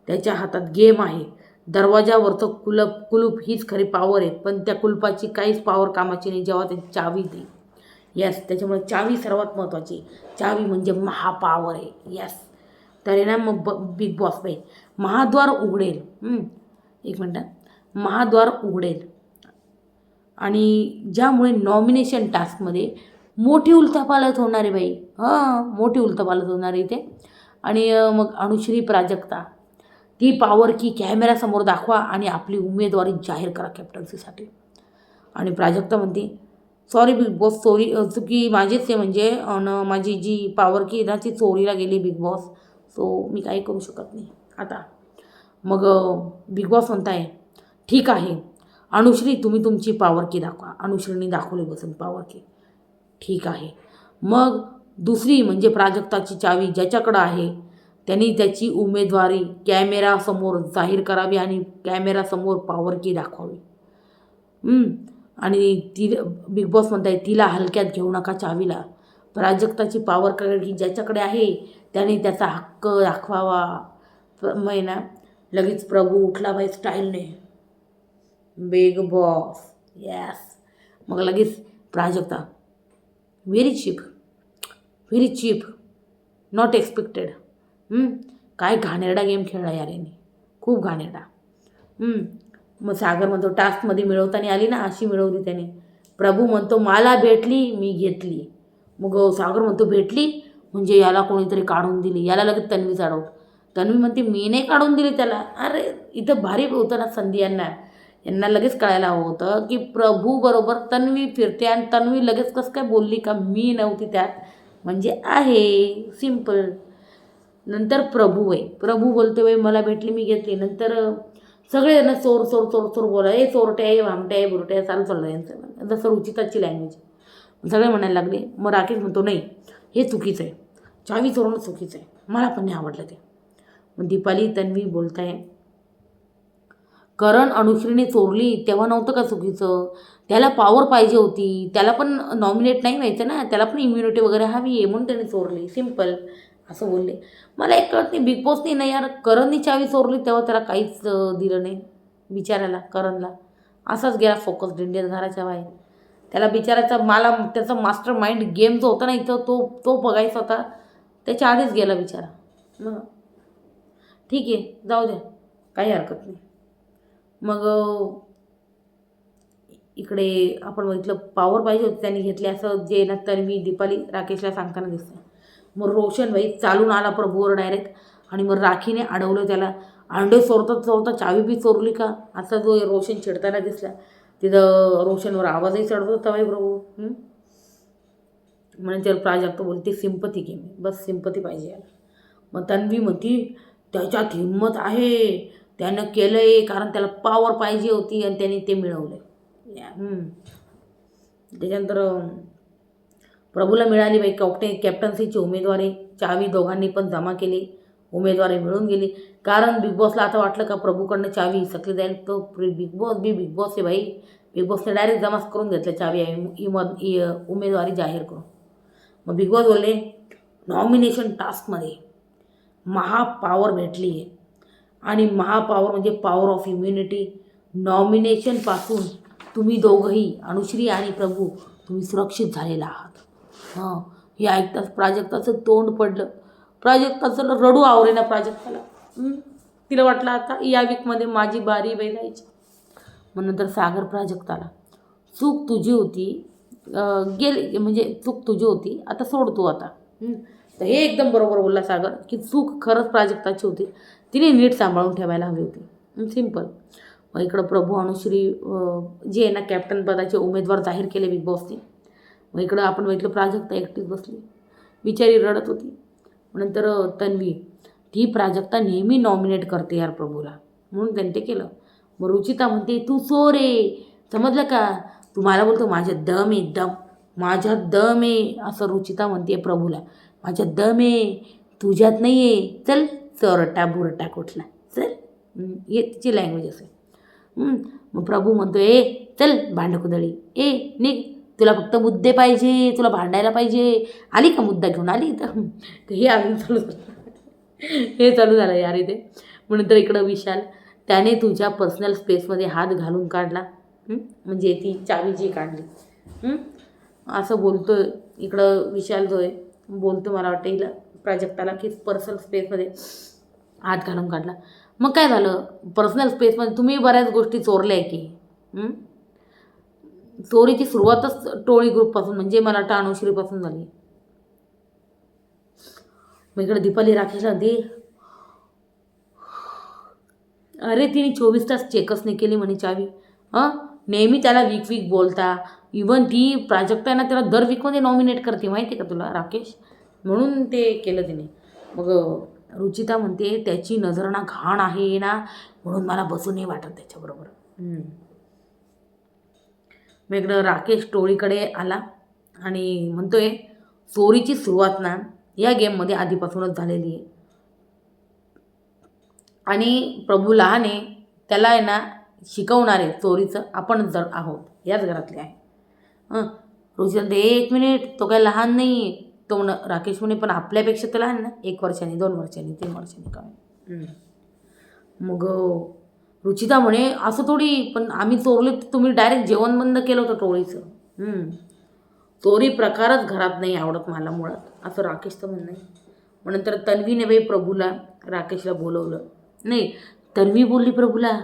त्याच्या हातात गेम आहे. दरवाजावरचं कुलूप हीच खरी पॉवर आहे, पण त्या कुलपाची काहीच पॉवर कामाची नाही जेव्हा त्याची चावी दे. यस, त्याच्यामुळे चावी सर्वात महत्त्वाची. चावी म्हणजे महापॉवर आहे. यस, तर ना मग बिग बॉस बाई महाद्वार उघडेल. एक मिनटं, महाद्वार उघडेल आणि ज्यामुळे नॉमिनेशन टास्कमध्ये मोठी उलथापालथ होणार आहे बाई. मोठी उलथापालथ होणार आहे इथे. आणि मग अनुश्री प्राजक्ता ती पॉवर की कॅमेऱ्यासमोर दाखवा आणि आपली उमेदवारी जाहीर करा कॅप्टन्सीसाठी. आणि प्राजक्ता म्हणते सॉरी बिग बॉस, चुकी माझीच आहे, म्हणजे माझी जी पॉवर की ना ती चोरीला गेली बिग बॉस, सो मी काही करू शकत नाही आता. मग बिग बॉस म्हणताय ठीक आहे अनुश्री, तुम्ही तुमची पॉवर की दाखवा. अनुश्रीने दाखवली बसून पॉवर की. ठीक आहे. मग दुसरी म्हणजे प्राजक्ताची चावी ज्याच्याकडं आहे त्यांनी त्याची उमेदवारी कॅमेरासमोर जाहीर करावी आणि कॅमेरासमोर पॉवर की दाखवावी. आणि ती बिग बॉस म्हणताय तिला हलक्यात घेऊ नका चावीला. प्राजक्ताची पॉवर की ज्याच्याकडे आहे त्याने त्याचा हक्क दाखवावा. मग ना लगेच प्रभू उठला बाई स्टाईलने, बिग बॉस यस. मग लगेच Prajakta very cheap not expected. काय घाणेरडा गेम खेळला यार याने, खूप घाणेरडा. मग सागर म्हणतो टास्कमध्ये मिळवताना आली ना अशी मिळवली त्याने. प्रभू म्हणतो मला भेटली मी घेतली. मग सागर म्हणतो भेटली म्हणजे याला कोणीतरी काढून दिली. याला लगेच तन्वी चढवतो. तन्वी म्हणते मी नाही काढून दिली त्याला. अरे इथं भारी होतं ना संधी यांना लगेच कळायला हवं होतं की प्रभू बरोबर तन्वी फिरते आणि तन्वी लगेच कसं काय बोलली का मी नव्हती त्यात, म्हणजे आहे सिम्पल. नंतर प्रभू बोलते बाई मला भेटली मी घेतली. नंतर सगळे ना चोर बोला ए चोरटे आहे भामटे आहे बुरटे आहे चाललं यांचं, जसं रुचिताची लँग्वेज. सगळे म्हणायला लागले. मग राकेश म्हणतो नाही हे चुकीचं आहे, चावी चोरणं चुकीचं आहे, मला पण नाही आवडलं ते. मग दीपाली तन्वी बोलताय करण अनुश्रीने चोरली तेव्हा नव्हतं का चुकीचं, त्याला पॉवर पाहिजे होती, त्याला पण नॉमिनेट नाही व्हायचं ना, त्याला पण इम्युनिटी वगैरे हवी आहे म्हणून त्याने चोरली, सिम्पल असं बोलले. मला एक कळत नाही बिग बॉसनी ना यार करणनी चावी चोरली तेव्हा त्याला काहीच दिलं नाही बिचारायला. करणला असाच गेला फोकस इंडियन घराच्या बाहेर. त्याला बिचारायचा मला त्याचा मास्टर माइंड गेम जो होता ना इथं तो बघायचा होता, त्याच्या आधीच गेला बिचारा. मग ठीक आहे जाऊ द्या काही हरकत नाही. मग इकडे आपण बघितलं पॉवर पाहिजे होती त्यांनी घेतली असं जे ना तन्वी दीपाली राकेशला सांगताना दिसतं. मग रोशन भाई चालून आला प्रभूवर डायरेक्ट आणि मग राखीने अडवलं त्याला. अंडे चोरता चावी बी चोरली का असा जो रोशन चिडताना दिसला. तिथं रोशनवर आवाजही चढवत होता बाई प्रभू. म्हणून त्याला प्राजक्त बोलते सिंपती गेम, बस सिंपती पाहिजे याला. मग तन्वी म्हणती त्याच्यात हिंमत आहे, त्यानं केलं आहे कारण त्याला पॉवर पाहिजे होती आणि त्याने ते मिळवलं. त्याच्यानंतर प्रभूला मिळाली बाई कॅप्टन्सीची उमेदवारी. चावी दोघांनी पण जमा केली, उमेदवारी मिळून गेली. कारण बिग बॉसला आता वाटलं का प्रभूकडनं चावी सकली जाईल, तो बिग बॉस आहे भाई. बिग बॉसने डायरेक्ट जमा करून घेतलं चावी उमेदवारी जाहीर करून. मग बिग बॉस बोलले नॉमिनेशन टास्कमध्ये महापॉवर भेटली आहे आणि महापॉवर म्हणजे पॉवर ऑफ इम्युनिटी. नॉमिनेशनपासून तुम्ही दोघंही अनुश्री आणि प्रभू तुम्ही सुरक्षित झालेला आहात. हे ऐकताच प्राजक्ताचं तोंड पडलं. प्राजक्ताचं रडू आवरेना प्राजक्ताला. तिला वाटलं आता या वीकमध्ये माझी बारी बाई जायची. मग नंतर सागर प्राजक्ताला चूक तुझी होती गेली म्हणजे चूक तुझी होती आता सोड तू आता. तर हे एकदम बरोबर बोलला सागर की चूक खरंच प्राजक्ताची होती, तिने नीट सांभाळून ठेवायला हवी होती, सिम्पल. मग इकडं प्रभू अनुश्री जे आहे ना कॅप्टन पदाचे उमेदवार जाहीर केले बिग बॉसने. मग इकडं आपण बघितलं प्राजक्ता एकटीच बसली, बिचारी रडत होती. नंतर तन्वी ती प्राजक्ता नेहमी नॉमिनेट करते यार प्रभूला म्हणून त्यांनी ते केलं. मग रुचिता म्हणते तू चोर आहे समजलं का, तू मला बोलतो माझ्यात दम आहे दम, माझ्यात दम आहे असं रुचिता म्हणते प्रभूला. माझ्यात दम आहे तुझ्यात नाही आहे, चल चोरटा बुरटा कुठला चल, हे तिची लँग्वेज असेल. मग प्रभू म्हणतो ए चल भांडकुदळी ए निघ, तुला फक्त मुद्दे पाहिजे, तुला भांडायला पाहिजे, आली का मुद्दा घेऊन आली तर हे अजून चालू झालं. हे चालू झालं यार इथे. म्हणून तर इकडं विशाल त्याने तुझ्या पर्सनल स्पेसमध्ये हात घालून काढला, म्हणजे ती चावी जी काढली असं बोलतो इकडं विशाल जो आहे बोलतो. मला वाटतं हिला प्राजक्ताला की पर्सनल स्पेसमध्ये हात घालून काढला. मग काय झालं पर्सनल स्पेसमध्ये तुम्ही बऱ्याच गोष्टी चोरल्या आहे की. चोरीची सुरुवातच टोळी ग्रुपपासून म्हणजे मला वाटतं अनुश्रीपासून झाली. मग इकडे दीपाली राकेशला दे, अरे तिने 24 तास चेकच नाही केली म्हणे चावी. नेहमी त्याला वीक बोलता. इवन ती प्राजक्ता ना त्याला दर वीकमध्ये नॉमिनेट करते माहिती आहे का तुला राकेश, म्हणून ते केलं तिने. मग रुचिता म्हणते त्याची नजर ना घाण आहे ना म्हणून मला बसू नाही वाटत त्याच्याबरोबर. मग इकडं राकेश टोळीकडे आला आणि म्हणतोय चोरीची सुरुवात ना या गेममध्ये आधीपासूनच झालेली आहे आणि प्रभू लहान आहे, त्याला आहे ना शिकवणारे चोरीचं आपणच जर आहोत, याच घरातले आहे. रुचिता म्हणते 1 मिनिट, तो काय लहान नाही. तो राकेश म्हणे पण आपल्यापेक्षा तर लहान ना, 1 वर्षाने 2 वर्षांनी 3 वर्षांनी काय. मग रुचिता म्हणे असं थोडी, पण आम्ही चोरले तर तुम्ही डायरेक्ट जेवण बंद केलं होतं टोळीचं. चोरी प्रकारच घरात नाही आवडत मला मुळात, असं राकेशचं म्हणणं आहे. मग नंतर तन्वीने बाई प्रभूला राकेशला बोलवलं. नाही, तन्वी बोलली प्रभूला,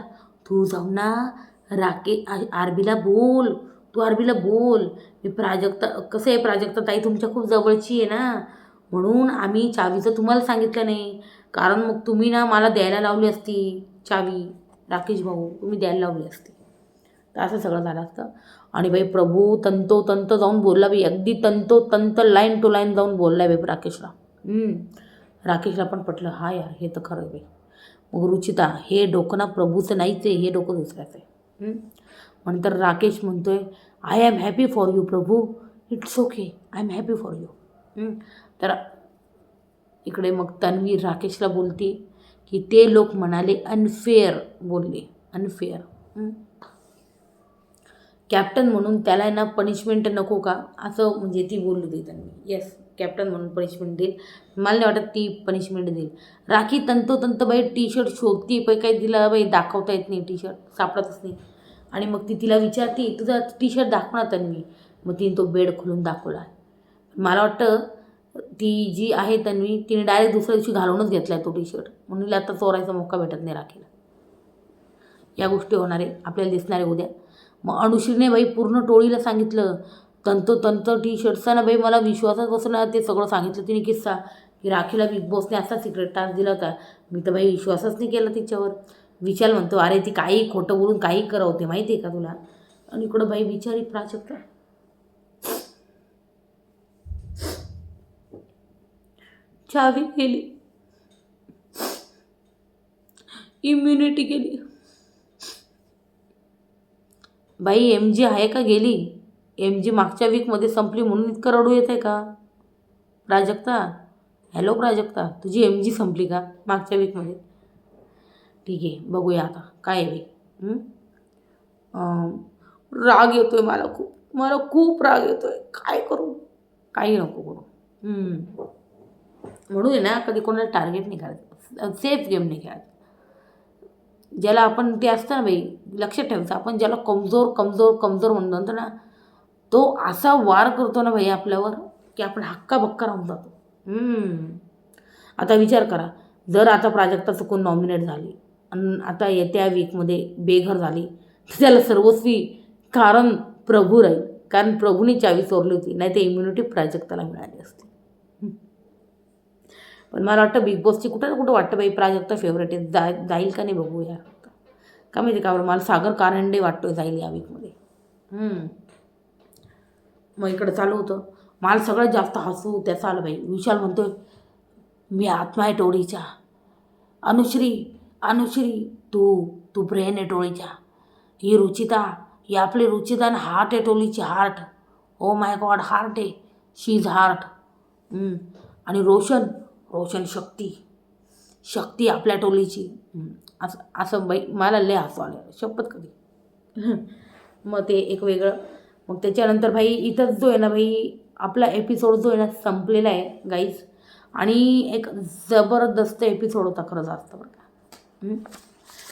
तू जाऊ ना आरबीला बोल, तू आरबीला बोल. मी प्राजक्ता, कसं आहे प्राजक्ता ताई तुमच्या खूप जवळची आहे ना, म्हणून आम्ही चावीचं तुम्हाला सांगितलं नाही. कारण मग तुम्ही ना मला द्यायला लावली असती चावी, राकेश भाऊ तुम्ही द्यायला लावली असती, तर असं सगळं झालं असतं. आणि बाई प्रभू तंतोतंत जाऊन बोलला बाई, अगदी तंतोतंत लाईन टू लाईन जाऊन बोलला बाई राकेशला. राकेशला पण पटलं, हा यार हे तर खरं आहे बाई. मग रुचिता, हे डोकं ना प्रभूचं नाहीच आहे, हे डोकं दुसऱ्याचं आहे. नंतर राकेश म्हणतोय, I am happy for you Prabhu, it's okay, I am happy for you. तर इकडे मग तन्वी राकेशला बोलते की ते लोक म्हणाले अनफेअर, बोलले अनफेअर. कॅप्टन म्हणून त्याला ना पनिशमेंट नको का, असं म्हणजे ती बोलली होती तन्वी. येस, कॅप्टन म्हणून पनिशमेंट देईल, मला नाही वाटत ती पनिशमेंट देईल. राखी तंतोतंत बाई टी शर्ट शोधती, पण काही तिला बाई दाखवता येत नाही, टी शर्ट सापडतच नाही. आणि मग ती तिला विचारते, तुझा टी शर्ट दाखव ना तन्वी. मग तिने तो बेड खोलून दाखवला. मला वाटतं ती जी आहे तन्वी, तिने डायरेक्ट दुसऱ्या दिवशी घालूनच घेतला आहे तो टी शर्ट, म्हणून तिला आता चोरायचा मौका भेटत नाही राखीला. या गोष्टी होणारे आपल्याला दिसणारे उद्या. मग अनुश्रीने बाई पूर्ण टोळीला सांगितलं, तंतोतंत टी शर्टचा ना बाई मला विश्वासच बसला. ते सगळं सांगितलं तिने किस्सा, की राखीला बिग बॉसने असा सिक्रेट टास्क दिला होता. मी तर बाई विश्वासच नाही केला तिच्यावर. विचार म्हणतो, अरे ती काही खोटं बोलून काही करवते माहिती आहे का तुला. आणि इकडं बाई बिचारी प्राजक्ता चावी गेली, इम्युनिटी गेली. बाई MG आहे का गेली. MG मागच्या वीकमध्ये संपली म्हणून इतकं रडू येत आहे का प्राजक्ता. हॅलो प्राजक्ता, तुझी MG संपली का मागच्या वीकमध्ये. ठीक आहे, बघूया आता काय आहे बाई. राग येतोय मला खूप राग येतोय, काय करू, काही नको करू. म्हणून आहे ना, कधी कोणाला टार्गेट नाही करायचं, सेफ गेम नाही खेळायचं. ज्याला आपण ते असतं ना बाई, लक्षात ठेवायचं, आपण ज्याला कमजोर कमजोर कमजोर म्हणतो ना, तो असा वार करतो ना बाई आपल्यावर, की आपण हक्काबक्का राहून जातो. आता विचार करा, जर आता प्राजक्ता चुकून नॉमिनेट झाली आणि आता येत्या वीकमध्ये बेघर झाली, तर त्याला सर्वस्वी कारण प्रभू राहील, कारण प्रभूने चावी चोरली होती, नाही तर इम्युनिटी प्राजक्ताला मिळाली असते. पण मला वाटतं बिग बॉसची कुठं ना कुठं वाटतं बाई प्राजक्ता फेवरेट आहे, जाईल का नाही बघू यार. का माहिती का बरं, मला सागर कारंडे वाटतोय जाईल या वीकमध्ये. मग इकडं चालू होतं, मला सगळ्यात जास्त हसू त्याचं आलं बाई. विशाल म्हणतोय, मी आत्मा आहे टोळीच्या, अनुश्री तू ब्रेन आहे टोळीच्या, ही रुचिता, ही आपली रुचिता आणि हार्ट आहे टोळीची, heart. Oh my God, heart आहे, शी इज हार्ट. आणि रोशन शक्ती आपल्या टोळीची. असं बाई मला लय हसू आलं शपथ कधी. मग ते एक वेगळं. मग त्याच्यानंतर भाई इथंच जो आहे ना भाई, आपला एपिसोड जो आहे ना संपलेला आहे गाईज. आणि एक जबरदस्त एपिसोड होता खरं जास्त बरं का.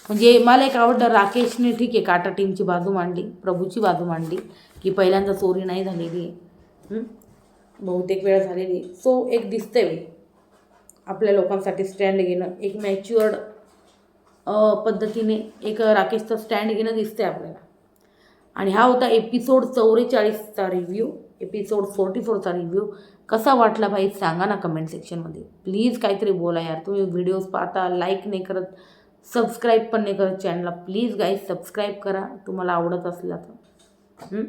म्हणजे मला एक आवडलं, राकेशने ठीक आहे काटा टीमची बाजू मांडली, प्रभूची बाजू मांडली, की पहिल्यांदा चोरी नाही झालेली आहे, बहुतेक वेळा झालेली आहे. सो एक दिसतंय बाई आपल्या लोकांसाठी स्टँड घेणं, एक मॅच्युअर्ड पद्धतीने एक राकेशचं स्टँड घेणं दिसतंय आपल्याला. आणि हा होता एपिसोड 44चा रिव्ह्यू, एपिसोड 44चा रिव्ह्यू. कसा वाटला भाई सांगा ना कमेंट सेक्शनमध्ये. प्लीज काहीतरी बोला यार. तुम्ही व्हिडिओज पाहता, लाईक नाही करत, सबस्क्राईब पण नाही करत चॅनलला. प्लीज गाईज सबस्क्राईब करा तुम्हाला आवडत असला तर.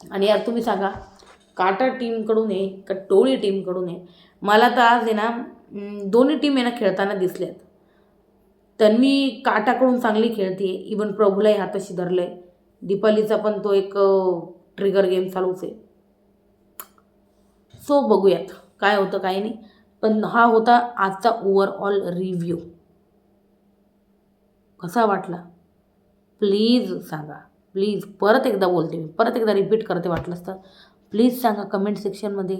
आणि यार तुम्ही सांगा, काटा टीमकडून आहे का टोळी टीमकडून आहे. मला तर आज आहे ना दोन्ही टीम आहे ना खेळताना दिसल्यात. तन्वी काटाकडून चांगली खेळते, इवन प्रभूलाही हाताशी धरलं आहे. दीपालीचा पण तो एक ट्रिगर गेम चालूच आहे. सो बघूयात काय होतं काय नाही. पण हा होता आजचा ओव्हरऑल रिव्ह्यू. कसा वाटला प्लीज सांगा. प्लीज परत एकदा बोलते मी, परत एकदा रिपीट करते वाटलंच तर. प्लीज सांगा कमेंट सेक्शनमध्ये.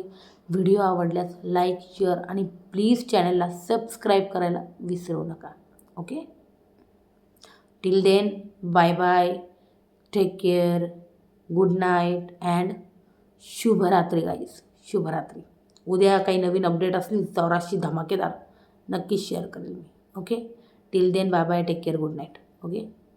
व्हिडिओ आवडल्यास लाईक, शेअर आणि प्लीज चॅनलला सबस्क्राईब करायला विसरू नका. Okay. Till then, bye bye, take care, good night and शुभरात्री गाईज. शुभरात्री. उद्या काही नवीन अपडेट असली 84 धमाकेदार नक्कीच शेअर करेल मी. Okay. Till then, bye bye, take care, good night. Okay.